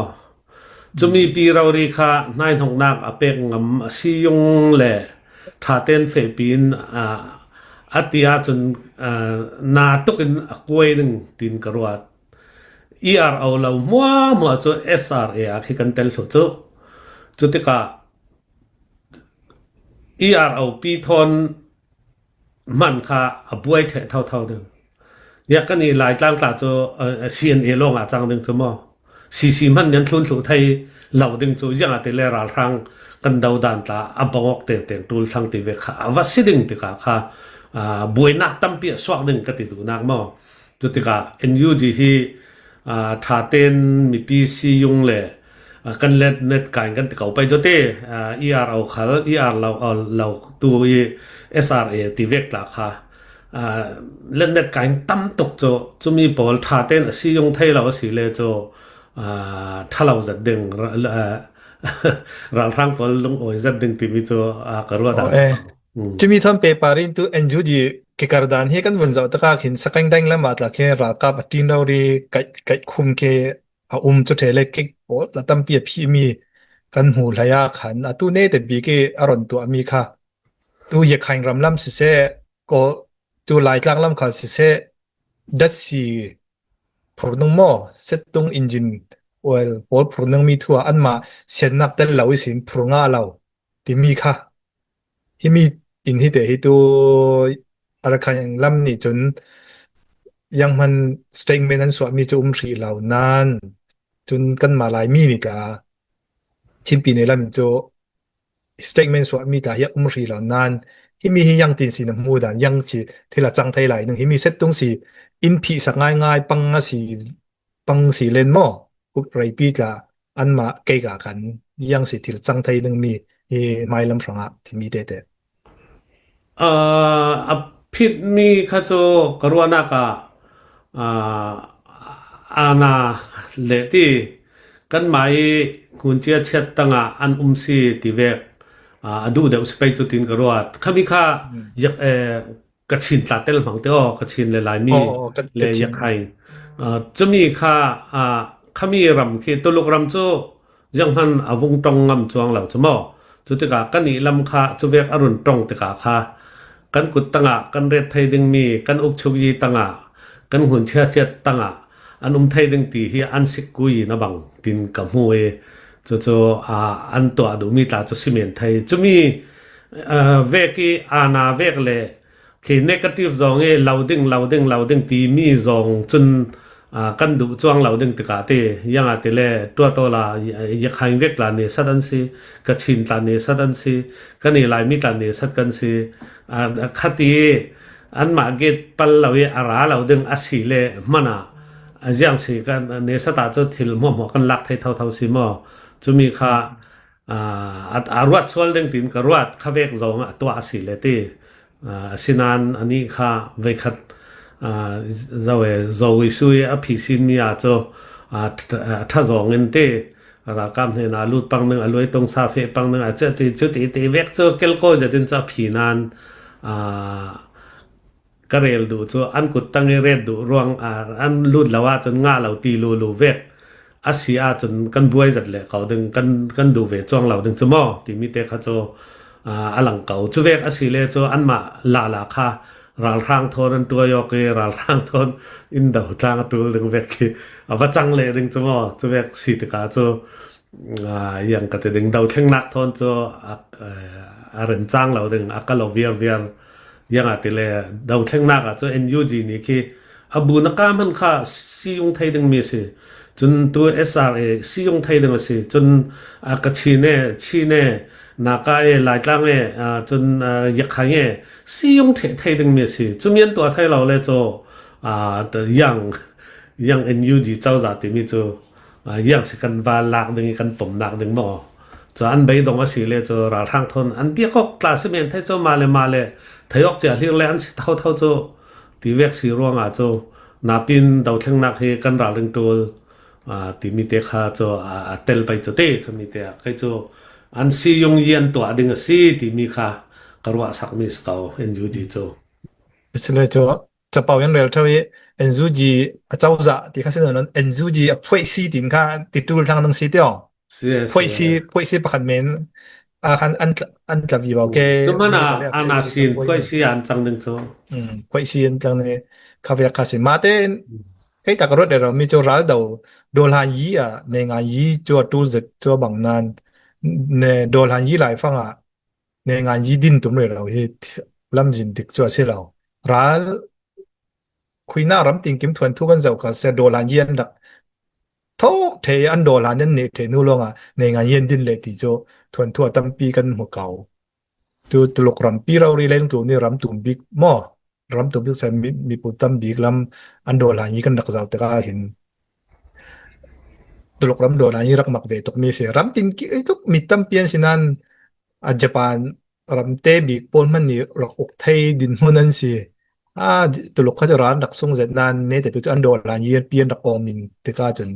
จะมีปีเรารีค่ะนายทองนักอเปกงสิยงแหละถ้าเต้นเฟปีนอัติยาจนนาตุกินกวยหนึ่งตินกรวดเอาเรามัวจะ SRA ที่กันเตลสุดจุดที่กาเอาปีทอนมันค่ะบวยเท่าเดิมอยากกันนี่หลายตั้งตาจะCNA ลงจังหนึ่งจมอ CC มันยันทุนทุไทยเหล่าดึงจูยังอาติเลราลรังกันดาวดันตาอับบังอกเต็งตูลสังติเวค่ะวัสิดึงติกาค่ะบวยนักตั้มเปียสวกดึงกติดูนักมอจุติกา NUG ที่ท่าเต้นมีปีซียุงเลยกันเล่นเน็ตการกันติกาไปจุดเตER เอาค่ะ ER เราตัว SRA ติเวกละค่ะเล่นเน็ตการตั้มตกจะมีบอลท่าเต้นซียุงไทยเราสิเลยโจถ้าเราจะดึงเราทางพอลงโอ้ยจะดึงที่มีตัวกระโดดได้จะมีทำเปเปอร์อินตัว NUG เกี่ยวกับด้านเฮกันวันเสาร์ตะการหินสักแดงแล้วมาตะเครากับทีนเราดีไก่คุมเคจุดเทเล็กกิโอแล้วตั้มเปียพี่มีกันหูหลายขันตัวเนตบีเกอรอนตัวมีค่ะตัวเหยียดขันรำลำสิเซก็ตัวลายกลางลำขันสิเซดัชซีพรนงหม้อเซตตรงอินจินoil พอพรนงมีทั่วอันมาเสียนักแต่เราสินพรงาเราที่มีค่ะที่มีอินที่เดให้ตัวอะไรกันอย่างลำนี่จนยังมันสเต็งเมนันสวมีจุมรีเหล่านั้นจนกันมาหลายมีนี่จ้าชิมปีในลำโจสเต็งเมนสวมีจ้ายังรีเหล่านั้นที่มียังตินสีน้ำมูดยังสิที่ละจังไทยหลายหนึ่งที่มีเซตตรงสีอินพีสักง่ายๆปังสีเลนมอกุกไรปีจ้าอันมาเกกากันยังสิที่ละจังไทยหนึ่งมีไม่ลำฟังที่มีเด็ดอภิษมีข้าโจกรัวนากาอาณาเลติกันหมายคุณเจียเช็ดตั้งอันซีติเวกดูเดี๋ยวสไปจุดตินกรัวข้ามีข้าอยากกระชินตาเตลมังเตอกระชินหลายมีเลยอยากให้จะมีข้ามีรำคือตัวลูกรำโจยังหันอวงตรงงำจวงเหล่าจะมอจุดที่กากันนี้ลำข้าจะเวกอรุณตรงติกาข้ากันกุดตั้งกันเรศไทยดึงมีกันอุกชุกยีตั้งกันหุ่นเชื่อตั้งอันไทยดึงตีที่อันสิกุยนะบังตินกับมวยจะอันตัวดูมีตาจะสิเมนไทยจะมีเวกีอาณาเวกเลยคือเนกาทีฟจงเราดึงตีมีจงจนกันดูจวงเราดึงติกาเตยังอาทิเลตัวละอยากให้เวกลานี่สัดันซีกระชินตานี่สัดันซีกันนี่ลายมีตานี่สัดกันซีขัดอันมาเกตปัลเราอาราเราดึงอาศิเลมันยังสิกันเนี่ยสตาร์จะทิลมั่วกันลักให้เท่าสิมอจะมีค่าอารวัดส่วนดึงตินกรวัดข้าเวกจงตัวอาศิเลตีสินานอันนี้ค่าเวกัดจะวิสุยอภิสินมีอาจจะถ้าจงเงินเตรากำเห็นอาลุดปังหนึ่งอาลุยตรงซาเฟปังหนึ่งอาจจะจุดที่เวกจะเกลโกจะตินจะผีนานกระเรลดูจ้อันกุดตั้งเรดดูรวงอันลุดแล้วว่าจนง่าเราตีลูเวกอาเซียจนกันบวยจัดเลยเขาดึงกันดูเวจ้วงเราดึงจะมอที่มีแต่เขาจะอลังเก่าจะเวกอาเซียจ้อันมาลาค่ะรัลทางทนตัวยกรัลทางทนอินดาวทางตัวดึงเวกว่าจังเลยดึงจะมอจะเวกสิทธิ์ก้าจ้ยังก็จะดึงดาวเท่งนักทนจ้เรินจังเราดึงก็เราเวียยังอาทิเลดาวเท่งนักจ้NUGนี่คือบูนักมันข้าซียงไทยดึงมีสิจนตัว SRA ซียงไทยดึงสิจนกัชีเน่นักหลายครั้งจนยักษ์ให้ซียงไทยดึงมีสิจนมีตัวไทยเราเลยจ้แต่ยัง NUG เจ้าจัดที่มีจ้ยังสิกันวาลักดึงกันปุ่มนักดึงหม้อจ้อันใบดงว่าสิเลยจ้ราทางทนอันเบี้ยก็คลาสเมนไทยจ้มาเลยทยกเจริญแลนสิเท่าจ้ที่เวกสีร่วงจ้นับเป็นดาวเท่งนักให้กันราลึงตัวที่มีเตะข้าจ้เตลไปจ้เตะมีเตะใครจ้อันซียงเยียนตัวดึงสีที่มีข้ากระว่าสักมีสกาวNUGจ้เลยจ้จะเป่ายังเร็วเท่านี้ NUG เจ้าจะที่ข้าเสนอนั้น NUG พวยซีตินข้าติดตัวทางตั้งสีเดียวพวยซีประคันเมนอันจะวิวแกจุมันอาณาสินพวยซีอันจังดึงจ้พวยซีอันจังเนี่ยข้าเวียคาสิมาเต้นใครตากรถเดี๋ยวมีโจราดาวโดลฮันยีในงานยีจัวตูซึจัวบังนานในโดลฮันยีหลายฟังในงานยีดินตุ้มเลยเราที่ลำจินติกจัวเสียเราร้านคุยหน้ารำติงกิมทวนทุกันเจ้าก็เสียโดลฮันยีอันดับ ทกเทอันโดลานันเนเทนูลงในงานเย็นดินเลยติโจทวนทั่วตั้มปีกันหัวเก่าตัวตลกรำปีเราเรียนตัวนี่รำตุ่มบิ๊กหม้อรำตุ่มบิ๊กใส่มีปุตตั้มบิ๊กลำอันโดลานี้กันนักเจ้าแต่ก็เห็นตลกรำโดลานี้รักมักเวตุกมีเสียรำตินกิทุกมีตั้มเปียนสินันญี่ปุ่นรำเตบิ๊กปนมันนี่รักอกไทยดินมันนั่นสิตลกเขาจะร้านรักทรงเสร็จนานเนี่ยแต่ตัวอันโดลานี้เปลี่ยนรักออมินแต่ก็จน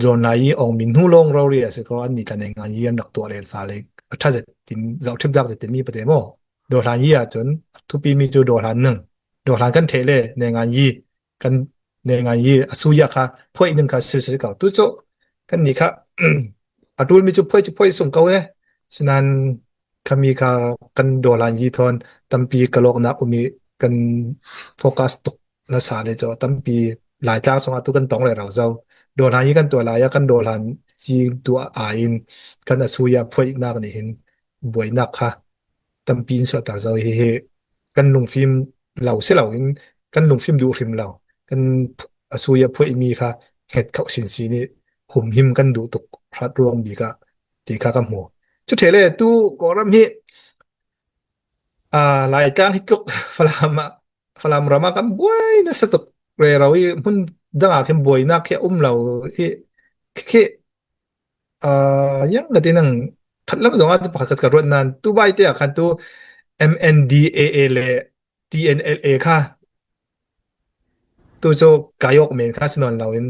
โดนนายออกมินหูลงเราเรียกสิก็อันนี้กันเองอันยันรักตัวเลยสาเลยถ้าจะตินเราทิมจักจะติมีประเดี๋ยวมั้งโดนนายจนทุกปีมีจูโดนหนึ่งโดนกันเทเลในงานยีกันในงานยีสู้ยากค่ะพวกอีกหนึ่งค่ะสื่อเก่าตู้โจกันนี่ค่ะดูมีจุดพวยส่งเก่าเนี่ยฉะนั้นคำมีค่ะกันโดนยีทอนตั้มปีกะโลกนักมีกันโฟกัสตกนักสาเลยจ้ะตั้มปีหลายจ้างส่งตุกันต้องเลยเราเจ้าโดนยีกันตัวลายกันโดนยีตัวอินกันสู้ยาพวยนักนี่เห็นบ่อยนักค่ะตั้มปีนสุดแต่เจ้าเฮกันลงฟิล์มเราเสียเราเห็นกันลงฟิล์มดูฟิล์มเรากันสู้ยาพวยมีค่ะเห็ดเขาสินสีนี่หุ่มหิมกันดูตกพระรวงบีกะตีค่ะกับหัวจุดเทเลตู้กอรำฮีหลายจานที่จุกฟลามรามากันบ่อยนะสตุกเรเราอีมันดังอาเข้มบ่อยนักแค่เราแค่ยังกะตินังคัดลำสองอันปากกัดรถนั้นตู้ใบเตะคันตู้ MNDAA เลย TNLA ค่ะตู้โจกายกเมนค่ะสนนเราเห็น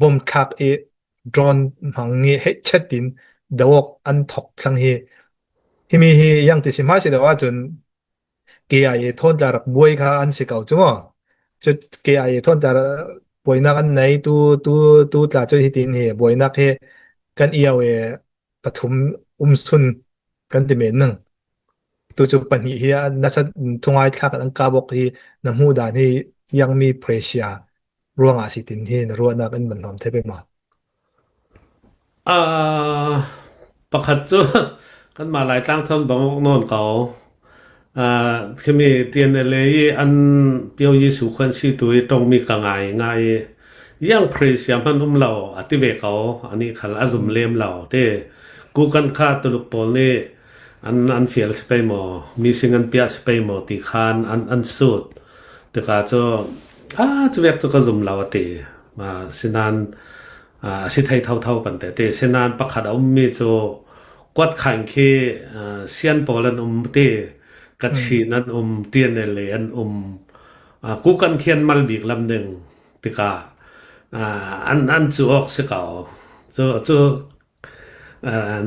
บอมคักดรอนหังเฮเช็ดดินดาวกอันถกสังเฮมียังติสิมาสิแต่ว่าจนKIA ทนจารักบวยค่ะอันสิเก่าจังว่าจุด KIA ทนจารักบวยนักอันไหนตู้จ่าจุดที่ดินเฮบวยนักเฮกันเอียวปฐมสุนกันติเมนนึงตู้จุปันฮีนัสทงไอทักอันกาบอกที่น้ำหูดานที่ยังมีเพรสเซียร่วงอาสิตินที่รัวนักอันบันหอมเทไปมาประคัดจูกันมาหลายตั้งทนบางนนเขาคือมีเตียนเลยอันเปียวยิสุคนสิตุยตรงมีกังไงไงยังเพรสเซียมันเราอธิเวกเขาอันนี้ขันอาซุมเลมเราเต้กูกันค่าตลุกปอลนี่อันเฟียลสไปหมอมีสิ่งอันเปียสไปหมอตีคานอันสุดแต่ก็จะจะเวกจะก็ซุมเราเต้มาสินันสิไทยเท่าปันแต่สินันประคัดเอามีโจกวดขังคีเซียนปอลันเต้กัดชีนั้นเตียนเลยอันกูกันเขียนมัลบิกลำหนึ่งติกาอันจูออกสิเก่าจู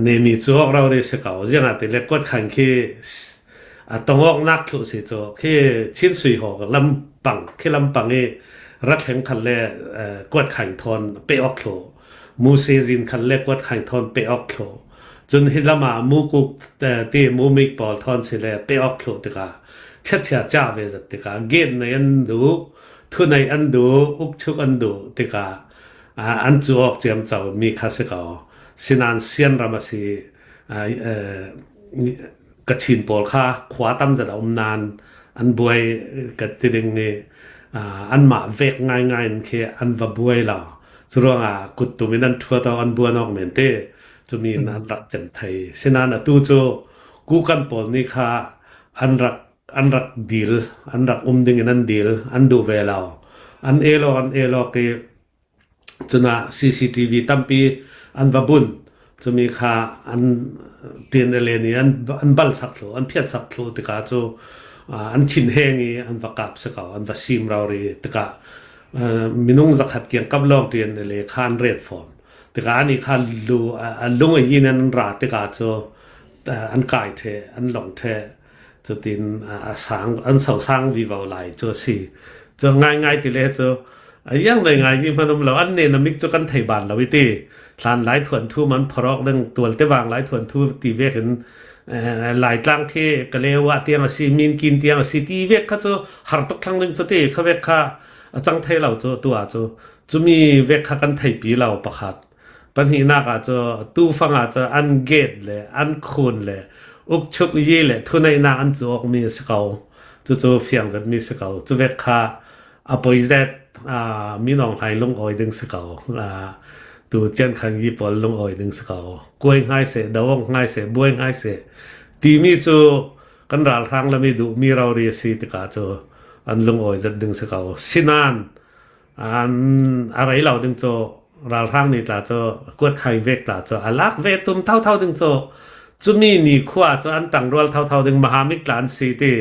เนมีจูออกเราได้สิเก่ายังอาจจะเล็กกดขันคีต้องออกนักทุสิจูคีชิ้นสุยหอกลำปังคีลำปังนี่รักแห่งคันเล่กดขันทอนไปออกโลมูเซซินคันเล่กดขันทอนไปออกโลจนฮิลามามูกุกตีมูมิกปอลทอนสิเลไปออกโลติกาเช็ดเชียจ้าเวสติกาเกณฑ์ในอันดูทุนในอันดูอุกชุกอันดูติกาอันจูออกเจียมเจ้ามีคาสิกาสินันเซียนรามาสีกระชินปอลค่าขวาตั้มจะดมนานอันบวยกระติดึงนี่อันมาเวกง่ายๆคืออันว่าบวยเราสุรวงกุดตุมินันทัวตอันบวยนอกเมนเตจะมีนันรักจำไทยเช่นนั้นตู้โจกูกันปอลนี่ค่ะอันรักดีลอันรักดึงนั้นดีลอันดูเวลาอันเอโลเกจนะ CCTV ตั้มปีอันว่าบุญจะมีค่ะอันเตียนเลนี่อันบัลสักโลอันเพียรสักโลติกาโจอันชินเฮงีอันว่ากับสกาวอันว่าซิมเราเรติกามินุงสักหัดเกียงกับลองเตียนเลคานเรดฟอร์มแต่ก็อันนี้คันดูอันลงไอ้ยินอันราติกาโจอันกายเทอันหลงเทจะตินสังอันเสาสังวิวาไลโจสิจะง่ายติเลโจยังไงง่ายยิ่งพนมเราอันเนี่ยนมิกจะกันไทยบ้านเราวิธีหลานหลายถวนทูมันพรอกเรื่องตัวเตวางหลายถวนทูตีเวกเห็นหลายครั้งที่ก็เลยว่าเตียงสิมินกินเตียงสิตีเวกเขาจะหาตุกครั้งนึงจะตีเขาเวกค่ะจังไทยเราตัวจะมีเวกกันไทยปีเราประคัดปัญหาหนักอาจจะตู้ฟังอาจจะอันเกตเลยอันคูนเลยอุกชุกยี่เลยทุนในนักอันจะออกมีสกาวจะเฟียงจะมีสกาวจะเวกค่ะอภัยเด็ด มีน้องให้ลงอ้อยดึงสะเกาตูเจนขังยีปอลลงอ้อยดึงสะเกากวยง่ายเสดาวงง่ายเสบวยง่ายเสตีมีจูกันรัลทางละมีดูมีเราเรียสีติกาจูอันลงอ้อยจะดึงสะเกาสินานอันอะไรเราดึงจูรัลทางนี่ตาจูกวดไข่เวกตาจูอลักเวตุมเท่าดึงจูจุมีนี่ขวาจูอันตังรัวเท่าดึงมหามิกลานสีตี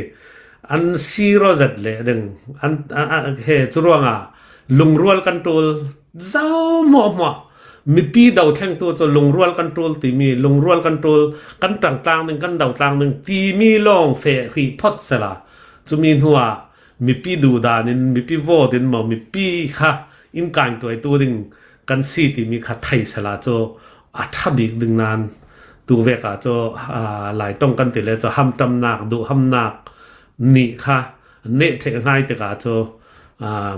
อันซีโรจัดเลยดึงอันเฮจุรวงลุงรัวกันตูเจ้าหมอมีปีดาวแท่งตัวจะลงรัวกันตูตีมีลงรัวกันตูกันต่างๆหนึ่งกันดาวต่างหนึ่งตีมีลองเฟรีพอดเสละจุมีหัวมีปีดูดานินมีปีโวดินมีปีค่ะอินการตัวดึงกันซีตีมีค่ะไทยเสละจะอัฐบิกดึงนานตัวเวกจะหลายต้องกันติเลยจะห้ามตำหนักดูห้ามหนักนี่ค่ะเนเทง่ายแต่กาจะ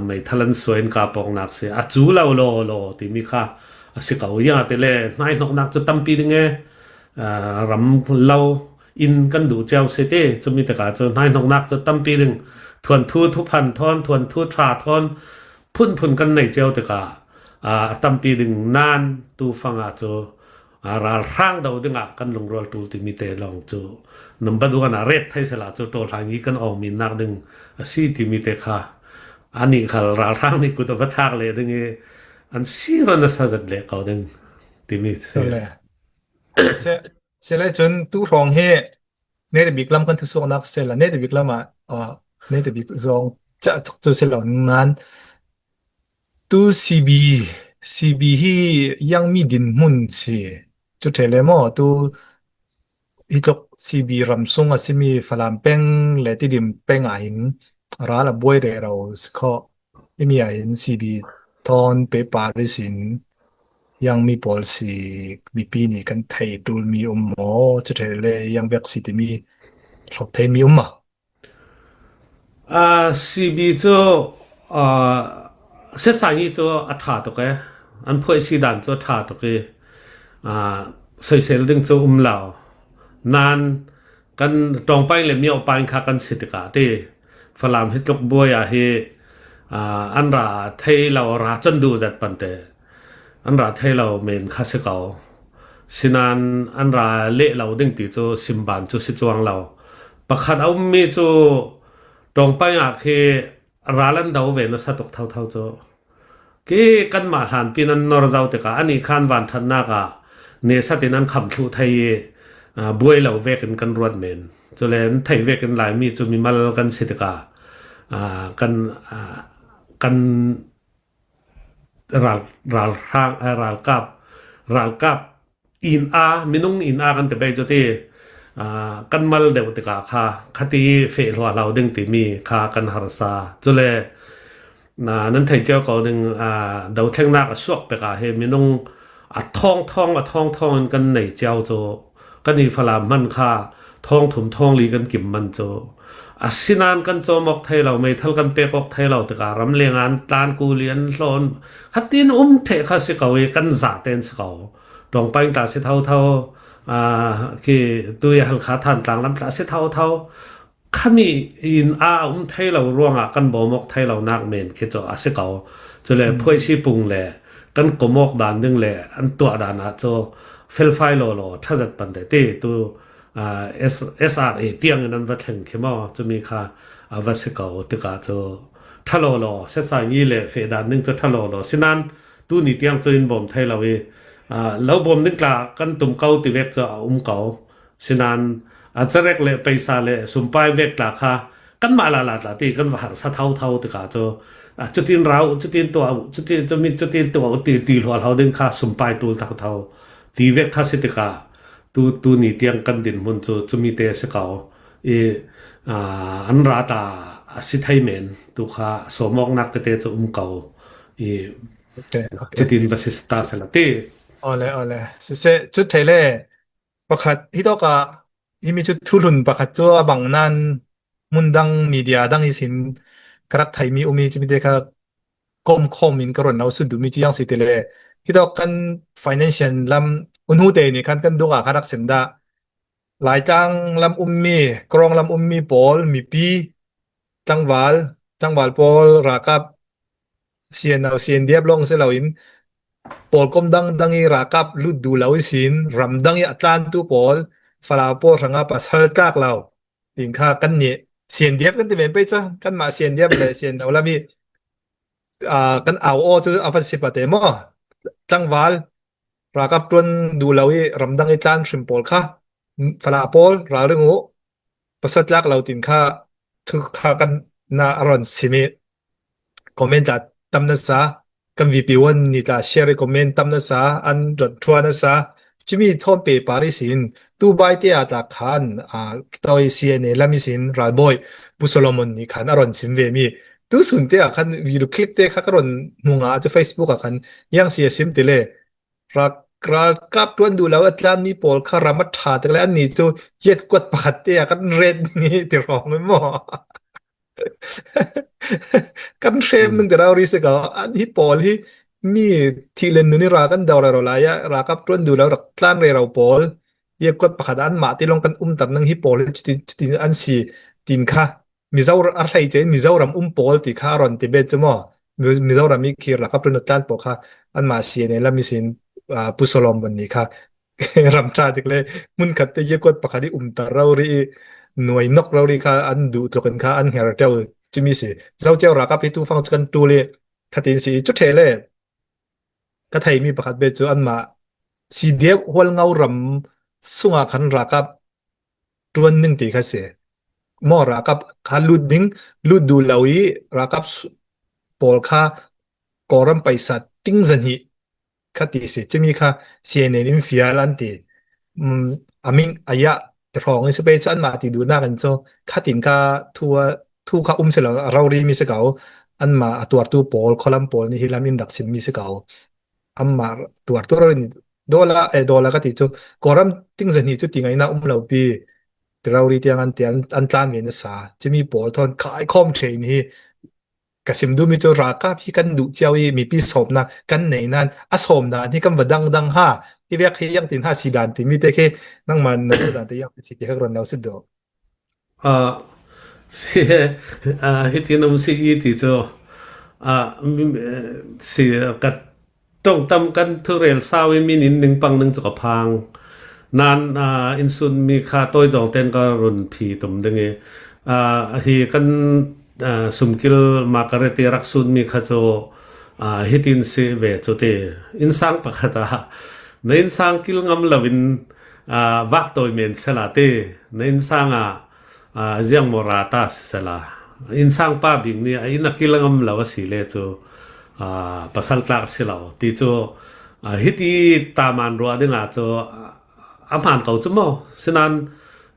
ไม่ทันสวยนกาปองนักเสียจูเล่าโลที่มีค่ะสิเขาอย่างแต่เลยนายนกนักจะตั้มปีนึงรำเล่าอินกันดูเจ้าเสด็จจะมีแต่กาจะนายนกนักจะตั้มปีนึงทวนทูทุพันทอนทวนทูทราทอนพุ่นกันในเจ้าแต่กาตั้มปีนึงนานตูฟังจะราร่างดาวดึงกันลงรอลตูที่มีแต่ลองจูนำบัดวันเร็ดให้สละจูโตทางนี้กันออกมีนักดึงสีที่มีแต่ค่ะอันนี้ค่ะราร่างนี่กูต้องพัฒนาเลยดึงอันซีรันสัจเลยเขาดึงที่มีเสียเสร็จจนตู้รองเฮเนตบิกลำกันทุกส่วนนักเสร็จแล้วเนตบิกลำเนตบิกซองจะตัวเสร็จแล้วนั้นตู้ซีบีที่ยังมีดินมุนเสียจุดเทเลมอตู้ฮิตกซีบีรำซุงสิมีฝรั่งเป็งเลติดิมเป็งอินร้านละบวยเรเราสกอมีอินซีบีทอนเปปาริสินยังมี policy มีปีนี้กันไทยตูมีหมอจุดเทเลยังเบียกสิที่มีรบไทยมีมาCB 就เสสายี就อัฐาตกอันพวยสีดัน就ฐาตกสวยเซลดึง就เหล่านานกันตรงไปเลยมีเอาไปค่ากันสิทธิกาที่ฝรั่งฮิตกบัวยเฮอันราไทยเราราจนดูจัดปันเตอันราไทยเราเมนคาเสกาสินานอันราเละเราดึงตี就สิมบาน就สิจวงเราประคัดเอามี就ตรงไปคือร้านดาวเวนสัตกเท่าโจกี่กันมาหันปีนั้นนอร์เจ้าแต่กะอันนี้ขันวันทันนักเนสัตินั้นคำทูไทยบวยเราเวกันกันรวดเมนจะเล่นไทยเวกันหลายมีจะมีมาลกันสิทธิกากันรัลร่างรัลกับอินมินุงอินกันแต่ไปจุดที่กันมาลเดวติกาค่ะคดีเฟลว่าเราดึงติมีค่ะกันหารสาจุเลนั้นไทยเจ้าก็ดึงดาวเทงนักสวกไปกาเฮมินุงท่องกันในเจ้าโจกันนี่ฝรั่งมันค่ะท่องถุมท่องลีกันกิมมันโจสินานกันโจมอกไทยเราไม่ทัลกันเปกอกไทยเราติการำเลียงานตานกูเลียนโลนขัดตีนเทข้าสิเขากันจ่าเต้นสิเขาตรงไปตาสิเท่าคือตัวยหัลขาทานต่างลำตาสิเท่าข้ามีอินไทยเราร่วงกันบ่มอกไทยเรานักเมนคิดจะสิเขาจะเลยพ่วยชีปุงแหละกันกมอกด่านนึงแหละอันตัวด่านจะเฟลไฟโลถ้าจะปันเตตัวSRA เตียงนั้นวัดแห่งเข้มจะมีค่าวัดสิเก่าติกาจะทะโลเสสายยี่เลยเฟดานนึงจะทะโลสินั้นตัวนี้เตียงจะอินบ่มไทยเราแล้วบ่มนึกลากันตุ่มเก่าติเวกจะเก่าสินั้นจะเรียกเลยไปซาเลยสุมไปเวกลาค่ะกันมาลาตีกันว่าสะเท่าติกาจะตีนเราจะตีนตัวจะมีจะตีนตัวตีหัวเราดึงค่ะสุมไปตูเท่าตีเวกค่ะสิติกาตูนี่เตียงกันดินมันจะมีเตะสเกาอันราตาสิไทยเมนตูค่ะสมองนักเตะจะเก่าจะตีนบาสิสตาสละตีอ๋อเลยเสจุดไทยเลยประคัดที่ต้องกะที่มีจุดทุลุนประคัดจัวบางนั้นมุนดังมีเดียดังอีสินกระไทยมีจะมีเด็กก้มคอมินกระรนเอาสุดดูมีที่ยังสิเตเลยที่ต้องกัน financial ลำอุณหูเตนี่กันดูคารักเสมดาหลายจังลำมีกรองลำมีปอลมีปีจังหวัลปอลรากับ เสียนเอาเสียนเดียบลงเสลาอินปอลกอมดังอีรากับลุดดูลาวิสินรำดังอีอัตลันตูปอลฟลาปอลรังอาปัสฮัลกากลาวติงค่ากันเนี่ยเสียนเดียบกันที่เป็นไปจ้ะกันมาเสียนเดียบเลยเสียนเอาละมีกันเอาโอจะอาฟัสิปะเตมอจังวาลรากับตัวนดูลาวิรำดังอีตันชิมปอลค่ะฟลาปอลราเรื่องโอปัสฮัลกากลาวติงค่าทุกค่ากันน่าอรอนสิมีคอมเมนต์จากตำนัสากันวีพีวันนี่จะแชร์คอมเมนต์ตำนัสาอันรถทัวร์นัสาจะมีท่อนเปปาริสินตูใบเตียจากขันตัวเซียนเอลามิสินรัลบอยบุสโลมอนนี่ขันอรอนสิมเวมีตูสุนเตียขันวิดีโอคลิปเตียขันอรอนมุงอาจะเฟซบุ๊กขันยังเสียสิมติเลรักรักกับตัวนดูแล้วอัตลานมีปอลคารามัตถาแต่ละอันนี้จะเย็ดกวดปากเตียกันเรดนี่ติรองไม่หมอกันเทรมนึงแต่เราริสกอันที่ปอลที่มีที่เล่นนี่รากันดาวเราลายรากับตัวนดูแล้วรักล้านเรเราปอลเย็ดกวดปากอันมาที่ลงกันตับนึงที่ปอลที่อันสีตินค่ะมิซาร์อะไรเจนมิซาร์รำปอลที่ข้ารอนติเบตจมอมิซาร์รามีคีร์รากับตัวนตันปอค่ะอันมาเสียเนี่ยแล้วมีสินปุสลอมวันนี้ค่ะรำชาติเลยมุนขัดเตยกดปากที่ตาเรารีหน่วยนกเรารีค่ะอันดูตรกันค่ะอันเฮร์เจ้าจะมีสิเจ้ารักกับที่ตูฟังกันตูเลยขัดอินสิจุดเทเลยก็ไทยมีปากเบจูอันมาสีเดียบหัวเงารำสุงอาคันรักกับตัวนึงตีค่ะเสียมอรักกับขาลุดดิ้งลุดดูเหล่าอีรักกับปอลค่ะกอรัมไปสัตติ้งจันฮีคัดสิจะมีค่ะเสียในนิมฟิอาลันตีอามิงอายะแต่รองอิสเปชันมาติดูหน้ากันโซคัดอินค่ะทัวค่ะเสร็จแล้วเรารีมีสเกาอันมาตัวปอลคอลัมปอลนี่ฮิลามินดักซิมมีสเกาอันมาตัวเรานี่ดอลลาร์ก็ติดโซกอรัมติ้งจันฮีจุดติงไงนะเราปีแต่เรารีที่อันเตียนอันตานเวนสาจะมีปอลทอนขายคอมเทรนนี่กสิมดูมีตัวราคาพี่กันดูเจ้าอีมีปีสมนะกันไหนนั่นอสมนะที่กันว่าดังห้าที่เรียกให้ยังตินห้าสีดานที่มีแต่แค่นั่งมันนั่งดานที่ยังสิที่ให้เราสุดดอกเสียฮิตินมสิอีติโจเสียกัดต้องตำกันทุเรลซาวิมินินหนึ่งปังหนึ่งจกพังนานอินซุนมีค่าต้อยดองเต้นก็รุนผีตุ่มดึงฮีกันสุมกิลมาการเตรักซุนมีค่าโจฮิตินสิเวจเตอินสังปะคตาในอินสังกิลงำลวินวักตัวเมนเสลาเตในอินสังยังมราตาเสลาอินสังป้าบิงนี่อินักกิลงำลาวสิเลโจปัสสัลตากเสลาที่โจฮิติตามันรัวดึงโจอามันเขาจะมั่วฉะนั้น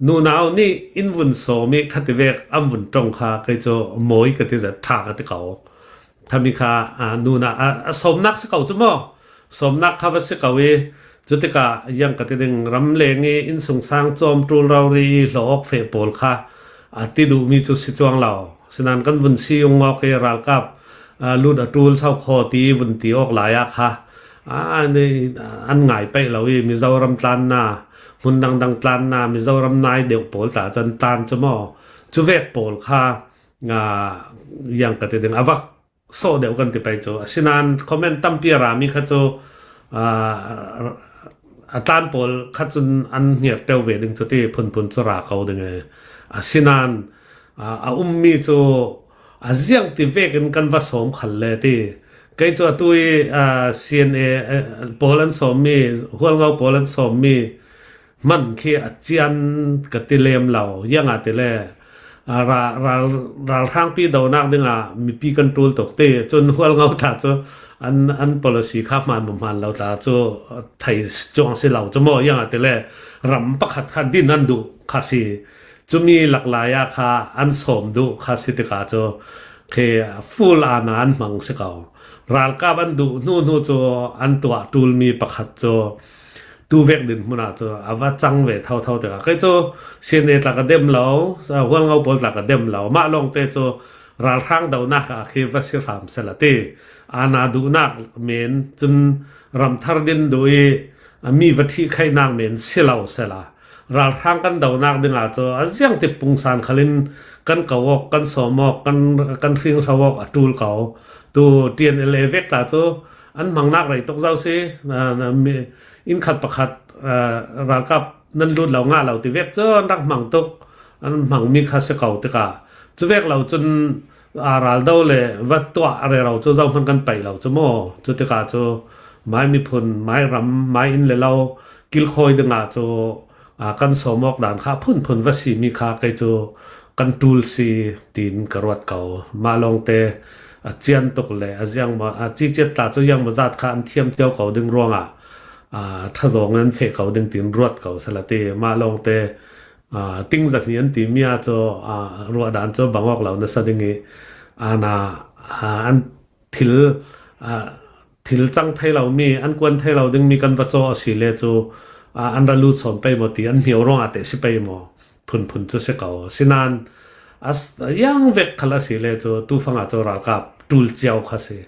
นูนาวนี่อินวุนโซมีคัตเวกอัมวุนตรงค่ะก็จะมวยก็จะทากติเขาถ้ามีค่ะนูนาสมนักสเกาจะมั่วสมนักข้าพเจ้าเวจุดที่กะยังกติดึงรำเลงอินสงสางจอมตรูเรารีหลอกเฟปอลค่ะที่ดูมีจุดสิจวงเราฉะนั้นกันวุนซีองอกเกรัลกับลูดตูลเศร้าคอตีวุนตีออกหลายค่ะนี่อันง่ายไปเราอีมีเจ้ารำตันนาหุ่นดังตันนามีเจ้ารำนายเดี่ยวปอลแต่จันตันจะมั่วจุเวกปอลค่ะยังกติดึงอวักโซเดียวกันที่ไปโจฉะนั้นคอมเมนต์ตั้มปีรามีข้าโจตานปอลข้าจนอันเหียดเตวเวดึงจุดที่พุนสุราเขาดึงฉะนั้นมีโจเสียงที่เวกันว่าสมขันเลยที่ก็จะตัวCNA โปแลนด์สมมีหัวเงาโปแลนด์สมมีมันคืออาจารย์กติเลมเรายังอาจจะเล่ราทางปีดาวนักดึงมีปีกันตูลตกเตจนหัวเงาถ้าจะอัน policy ข้ามันเราถ้าจะไทยจงสิเราจะมั่วยังอาจจะเล่รำปักขัดดินนั่นดูข้าสิจะมีหลากหลายค่ะอันสมดูข้าสิติกาจะคือฟูลนานมังสเการัลกับอันดูนู่โจอันตัวตูลมีปักขัดโจตูเวกดินมุนาโจอาว่าจังเวเท่าเดียวก็โจเชนเอตลากเดมเหลาหัวเงาบอลตลากเดมเหลามาลงเตโจรัลข้างดาวนักคือวัสิรามเสลเตอานาดูนักเมนจนรำทาร์ดินโดยมีวัตถิไข่นางเมนเสลาเสลารัลข้างกันดาวนักดึงอาโจอาเจียงติดปุงสานขลิน kan kawok kan somok kan thing thawok atul kaw tu TNLA vek ta chu an mangnak rai tok zau se in khat pakhat ral kap nan lut law nga law ti vek chu rak mang tok an mang mi kha se kaw te ka chu vek law chun ral daw le wat to are raw chu zau man kan pai law chu mo chu te ka chu mai mi phun mai ram mai in le law kil khoi de nga chu kan somok dan kha phun wasi mi kha kai chu kan tul si tin karwat kaw ma long te chian tok le ajiang ma chi chet ta chu yang ma zat kha an thiam tiaw kaw ding ronga tha zong an fe kaw ding tin ruat kaw salate ma long te ting zak ni an ti mia chu ro dan chu bangok law na sadingi ana an thil chang thai law mi an kwan thai law ding mi kan wa cho si le chu an ra lu chon pe mo ti an miaw rong ate si pe mo phun chu se kaw sinan as yang vek khala si le chu tu fanga chu ral kap tul chiao kha se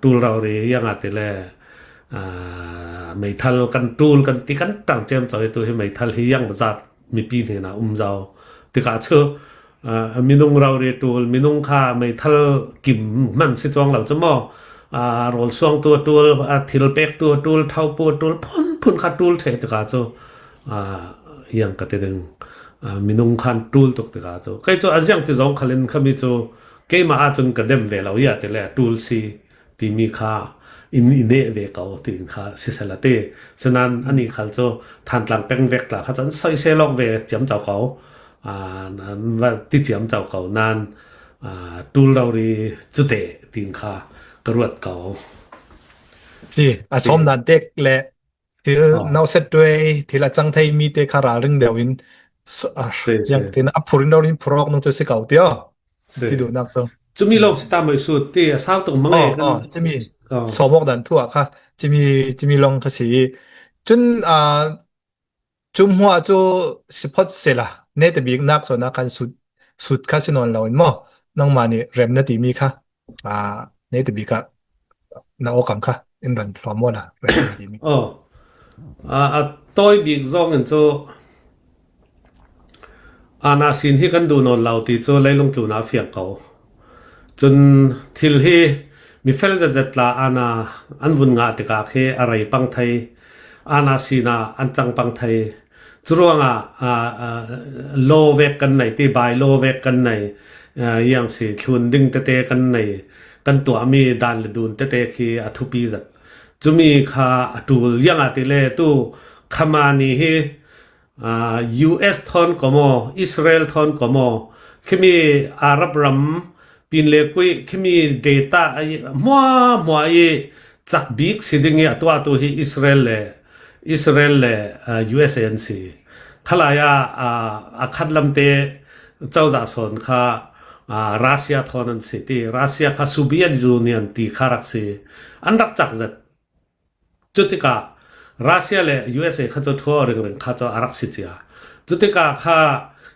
tul raw ri yang ate le mai thal kan tul kan ti kan tang chem choi tu hi mai thal hi yang bazat mi pi ne na zau ti ka chu minung raw ri tul minung kha mai thal kim man si chong law chu mo rol suang tu tul thil pek tu tul thau pu tul phun kha tul the ti ka chu yang ka te ding minung khan tul tok te ka chu kai chu ajiang ti zong khalen khami chu ke ma a chun ka dem ve law ya te le tul si ti mi kha in ne ve kaw ti kha si salate sanan ani khal chu than tlang peng vek la kha chan soi se lok ve cham chaw kaw nan wa ti cham chaw kaw nan tul raw ri chu te tin kha karwat kaw ji som dan tek le til nau set doi til a chang thai mi te khara ring dewin yang tin a phurin dawin phrok nang chu se kaw tia ti du nak chu chumi lo sta mai su ti sao tung mangai chumi somok dan thua kha chimi long kha si chun chum hua chu sipot sela ne te big nak so na kan sut kha sinon lawin mo nang mani rem na ti mi kha ne te bika na okam kha in ran hlom na rem ti mi toy big zong en chu ana sin hi kan du non law ti chu leilung tu na fiang kaw chun thil hi mi fel zat la ana anvun nga te ka khe arai pang thai ana sina an chang pang thai churonga lo vek kan nai ti bai lo vek kan nai yang si thun ding te kan nai kan to mi dan le dun te khi athupi zat chumi kha atul yang ati le tu khamani hi US thon komo Israel thon komo khimi Arab ram pin le koi khimi data mwa ye chak big siding ya to hi Israel le USNC khalaya akhat lamte chawza son kha Russia thon an city Russia kha Soviet Union ti kharak se anrak chak zat chutika Russia le USA kha cho thor ring kha cho arak si chia chutika kha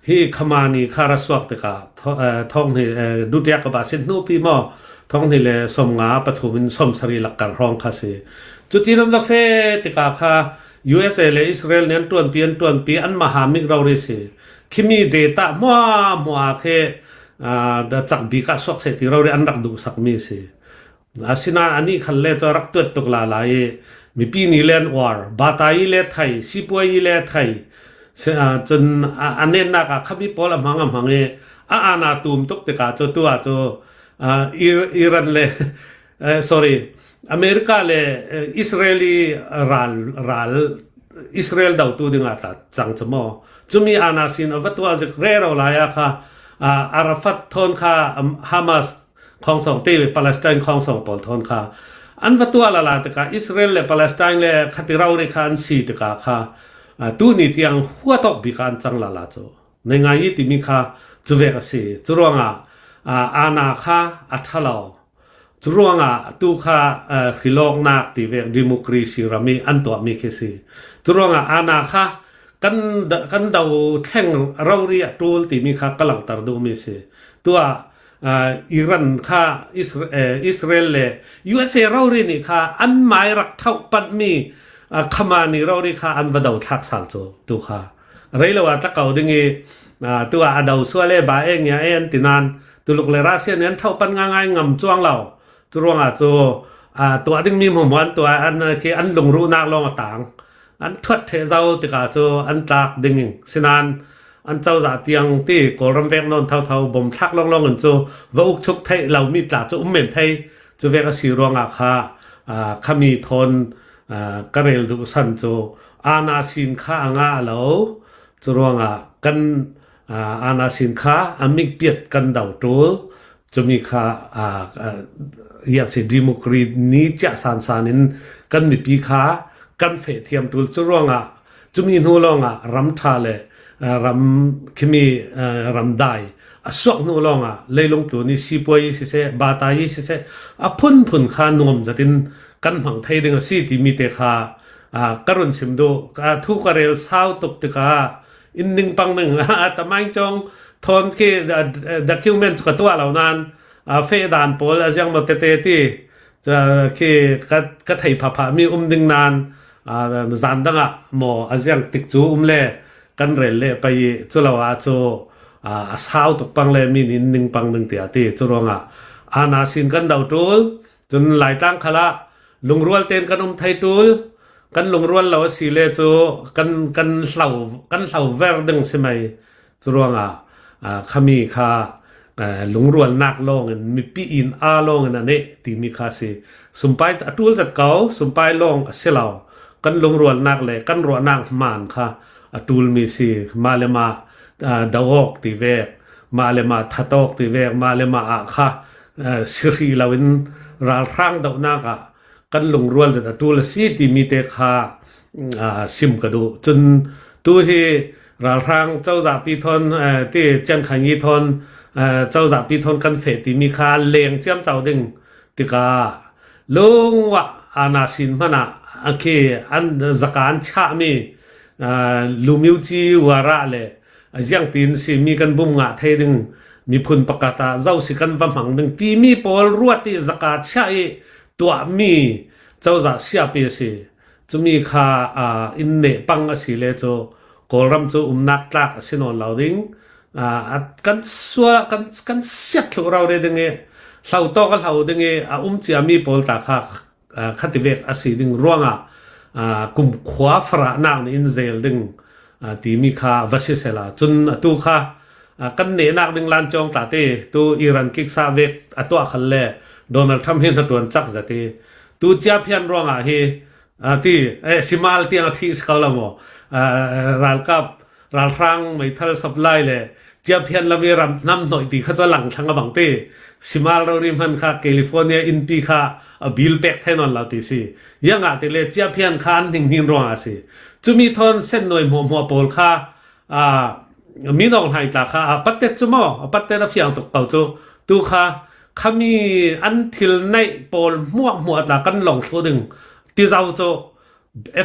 hi khamani khara swak te ka thong ni dutia ka ba sin no pi mo thong ni le som nga pathumin som sari lakkar rong kha se chutinam la fe te ka kha USA le Israel nen tuan pi an mahamik raw re se khimi data mwa khe da chak bi ka swak se ti raw re an rak du sak mi se asina ani khalle cho rak tut tok la e mi pi ni len war batai le thai sipoi le thai chun anen na ka khami pol amhange ana tum tok te ka cho tu cho Iran le sorry America le Israeli ral Israel daw tu dinga ta chang chmo chumi ana sin awatwa je rero la ya kha Arafat thon kha Hamas khong song te Palestine khong song pol thon kha an watwa la te ka Israel le Palestine le khatirau re khan si te ka kha tu ni tiang huwa tok bi kan chang la cho nei nga yi ti mi kha chuwe ka si churonga ana kha athalao churonga tu kha khilong nak ti ve democracy rami an to mi khe si churonga ana kha kan dau theng rauri tul ti mi kha kalang tar du mi si tua Iran kha Israel le USA rauri ni kha an mai rak thau pat mi khamani rauri kha an badau thak sal cho tu kha reilawa ta kaw dingi ตัวอดาวส่วนเล่บ่าเองเนี่ยเอ็นตินานตุลุกเลรัสเซียเนี่ยเท่าปันง่ายๆงำจ้วงเราจรวงตัวดึงมีหมู่มันตัวอันคืออันลงรู้นักลงต่างอันทวดเทเจ้าติกาโจอันตากดึงสินานอันเจ้าจะเตียงที่กอลรำเวกนนเท่าบ่มชักลองกันโจว่าอุกชุกไทยเรามีตาโจเหม็นไทยโจเวกสีรวงค่ะขมีทนกระเรลดูสันโจอาณาสินค้างาเหลาจรวงกันอาณาสินค้าอามิกเปียดกันดาวตัวจะมีค่าอยากสิดิโมกรีนี้จะสันกันมีปีค้ากันเฟเทียมตัวจรวงจะมีนูลงรำทาเลรำขมีรำได้สวกนูลงเลยลงตัวนี้สิปวยสิเสบาตายสิเสพุ่นข้านวมจะตินกันหังไทยดึงสิที่มีเตค่ากรุณสิมดูทุกเรื่องสาวตกตะกาอินหนึ่งปังหนึ่งแต่ไม่จงทนที่ด็อกิวเมนต์กับตัวเหล่านั้นเฟดานโพลยังมาเตะที่จะคือก็ไทยผามีดึงนานจันดังหมอยังติดจูเล่กันเรลเล่ไปจุลวาโจสาวตกปังเล่มีนินหนึ่งปังหนึ่งเตียที่จุรองอาณาสินกันดาวตูลจนหลายตั้งขละลุงรัวเต้นกันไทยตูลกันลุงรัวเราสิเลโจกันเสาเวอร์ดึงใช่ไหมจุรองขมีค่าลุงรัวนักลงมีปีอินลงนั่นเองที่มีค่าสิสุมไปตูลจัดเก่าสุมไปลงเสลากันลุงรัวนักเลยกันรัวนักมันค่ะตูลมีสิมาเลมาดาวกตีเวกมาเลมาทัตอกตีเวกมาเลมาค่ะสิริลาวินรัลรังดาวนักกันลงรัวจะตูลสิที่มีเตค่าซิมกระดูจนตัวที่รัลรังเจ้าจ่าปีทนที่เจนขันยีทนเจ้าจ่าปีทนกันเฟที่มีค่าเลี้ยงเชื่อมเจ้าดึงติกาลุงว่าอาณาสินมันคืออันจักรชามีลูมิวจีวาระเลยยังตีนสิมีกันบุ้มงาไทยดึงมีพุนปกตาเจ้าสิกันวัมหังดึงที่มีปอลรวดที่จักรชาตัวมีเจ้าจ่าเสียเปียสิจะมีค่าอินเนปังสิเลโจกอลรัมโจนักลักสินอนเหล่าดึงกันสัวกันเสียทุเราได้ดึงเหล่าโตกันเหล่าดึงจะมีปอลตาค่ะขัดเวกสิดึงร่วงกุมขวาฟระนางอินเซลดึงที่มีค่าวสิเซลาจนตัวค่ะกันเนนักดึงลานจองตาเตตัวอิรันกิกซาเวกตัวขันเล่โดนัลด์ทรัมป์เห็นตัวจักจะเตตัวเจ้าเพียนร่วงที่สิมาลที่อาทิตย์สกาวละโมรัลกับรัลรังไม่ทัลสับไลเลยเจ้าเพียนละมีรำน้ำหน่อยตีเขาจะหลังทางกบังเตสิมาลเราริมหันค่ะแคลิฟอร์เนียอินปีค่ะบิลเบ็กไทยนนลาติสิยังอาทิตย์เลยเจ้าเพียนคันหิงร่วงสิจุมีทอนเส้นหน่วยหัวโปลค่ะมีน้องไทยตาค่ะปัตเตจุโมปัตเตรับเสียงตกเป่าจูตูค่ะขามีอันทิลในโปลมัวตากันหลงตัวดึงที่เราโจ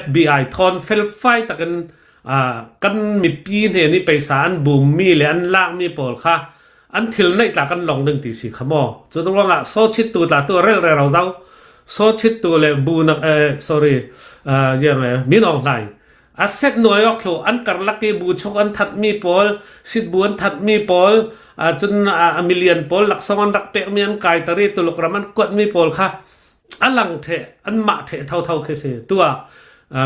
FBI ทอนเฟลไฟตะกันมีปีนเห็นนี่ไปสารบูมมีเลยอันล่างมีโปลค่ะอันทิลในตากันหลงดึงตีสิขโมจุดตรงว่าโซชิตตัวตาตัวเรื่องเราโซชิตตัวเลยบูนักsorry ยังไงมีน้องไทยอาเซตหน่วยออกเขาอันการลักเกบูชกอันทัดมีโปลสิบบัวทัดมีโปลจนมิลเลียนโปลหลักสองอันรักเปกมีอันไก่ตรีตุลกรามันกดมีโปลค่ะอันหลังเทอันมาเทเท่าเคสตัว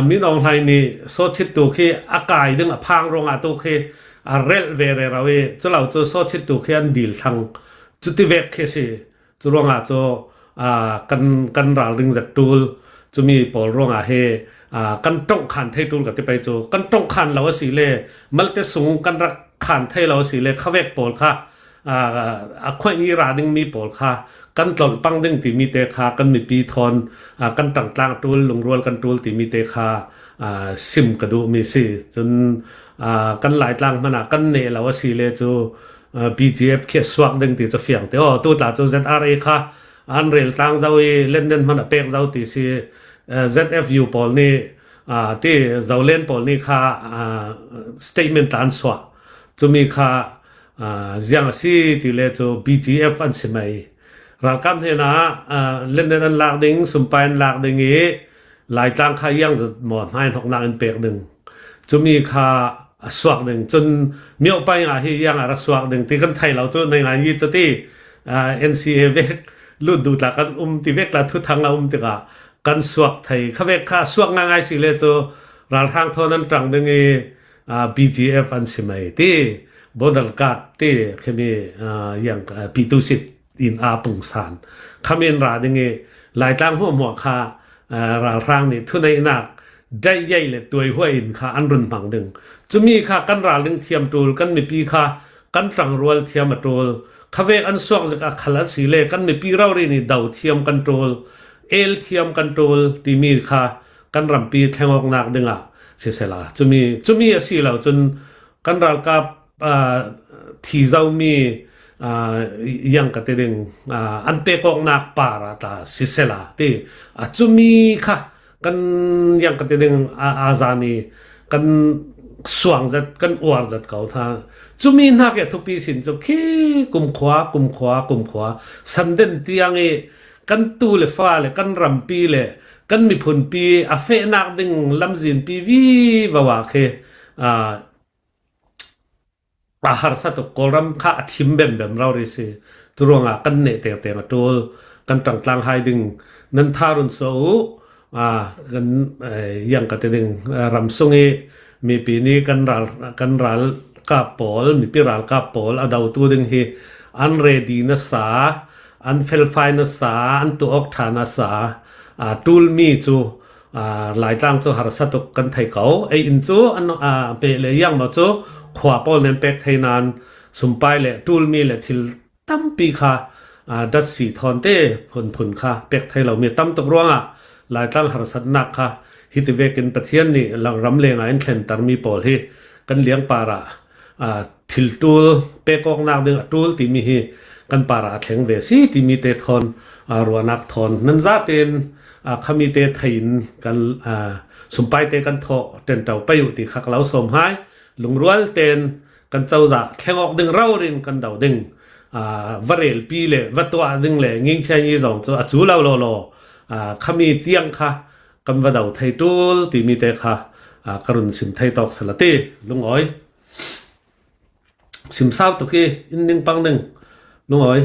มีน้องไทยนี่โซชิตตัวเคอากายดึงพังรงตัวเคเรลเวเรเราจะเราจะโซชิตตัวเคอันดีลทางจุดที่เวกเคสจะรวงจะกันราลิงจัดตูลจะมีโปลรวงเฮกันต้องขันไทยตูลกับที่ไปจูกันต้องขันเราสิเล่มันจะสูงกันรักขันไทยเราสิเล่ข้าเวกโปลค่ะควายนี้ราดึงมีโปลค่ะกันตลปังดึงที่มีเตคากันมีปีทอนกันต่างๆตูลลงรัวกันตูลที่มีเตคาซิมกระดูมีสิจนกันหลายต่างมันกันเนเราสิเล่จู BGF เขียสวักดึงที่จะเฟียงแต่ตัวตาจู ZRA ค่ะอันเรลต่างเจ้าเล่นเด่นมันเปกเจ้าที่สิ ZFU ปอลนี่ที่เจ้าเล่นปอลนี่ค่ะstatement อันสวะจะมีค่ะยังสิที่เล่นจู BGF อันใช่ไหมรักกันเห็นนะเล่นเด่นอันหลักดึงสุมไปอันหลักดึงหลายต่างค่ะยังจะหมดให้หกนางอันเปกดึงจะมีค่ะ สวกหนึ่งจนมีออกไปที่ยังสวกหนึ่งที่กันไทยเราจนในงานยี่จะที่NCA เวกลุ่นดูตากันที่เวกละทุกทางเราติกากันสวกไทยเขาเวกข้าสวกง่ายๆสิเลยจรัฐทางทอนั้นจังดึงBGF อันสิไม่ที่บดลกัดที่เขามีอย่างปีตุสิตอินอาปุงสานเขามีราดึงหลายตั้งหัวหมวกค่ะรัฐทางนี่ทุนในนักได้ใหญ่เลยตัวหัวอินค่ะอันรุนบังดึงจะมีค่ะกันราดึงเทียมตูลกันมีปีค่ะกันจังรัวเทียมตูลเขาเวกอันสวกจากขลัดสีเลกันมีปีเราเรนี่ดาวเทียมกันตูลเทียมกันตูลที่มีค่ะกันรำปีแทงออกนักดึงเสียละจะมีสิเราจนกันรักกับที่เรามียังกติดึงอันเป็กองนักปาราตาเสียละที่จะมีค่ะกันยังกติดึงอาจานีกันสว่างจัดกันอวดจัดเขาท่าจะมีนักทุกปีสินจะขี้กุมขวาสันเดนที่ยังกันตูเลฟ้าเลยกันรำปีเลยกันมีผลปีอาเฟนักดึงลำจินปีวีว่าเคอาหารสัตว์กอลัมข้าทิมเบมเราเรสิตัวงกันเนเตเตมาตัวกันต่างๆให้ดึงนั้นทารุณสู้กันยังกติดึงรำซุงมีปีนี้กันรัลกาปอลมีปีรัลกาปอลอดาวตัวดึงฮีอันเรดีนัสสาอันเฟลไฟนัสสาอันตัวออกฐานัสสาตูลมีจูหลายตั้งจูหาสัตว์กันไทยเขาอินจูอันเปเลยยังมาจูขวาปอลเนนเป็กไทยนานสุมไปเลยตูลมีเลยทิลตั้มปีค่ะดัชสีทอนเต้ผลค่ะเป็กไทยเรามีตั้มตกร่วงหลายตั้งหาสัตว์นักค่ะฮิตเวกินประเทศนี่หลังรำเลงอินเข็นตารมีปอลที่กันเลี้ยงปาระทิลตูลเป็กออกนักดึงตูลที่มีกันปาระแข็งเวสีที่มีเตทอนรัวนักทอนนั่นจะเป็นขมีเตไทยกันสมไปเตกันทอเต็นเจ้าไปอยู่ที่ขักเหลาสมหายลุงรัวเต็นกันเจ้าจะแข่งออกดึงเราเรินกันเดาดึงวเรลปีเล่วัตัวดึงเล่งิงเชียยี่สองจ้าจูเราโลขมีเตียงค่ะกันว่าเดาไทยตูลที่มีเตค่ะกรุณสิมไทยตอกสลัดตีลุงอ้อยสิมเศร้าตุกี้อินหนึ่งปังหนึ่งลุงอ้อย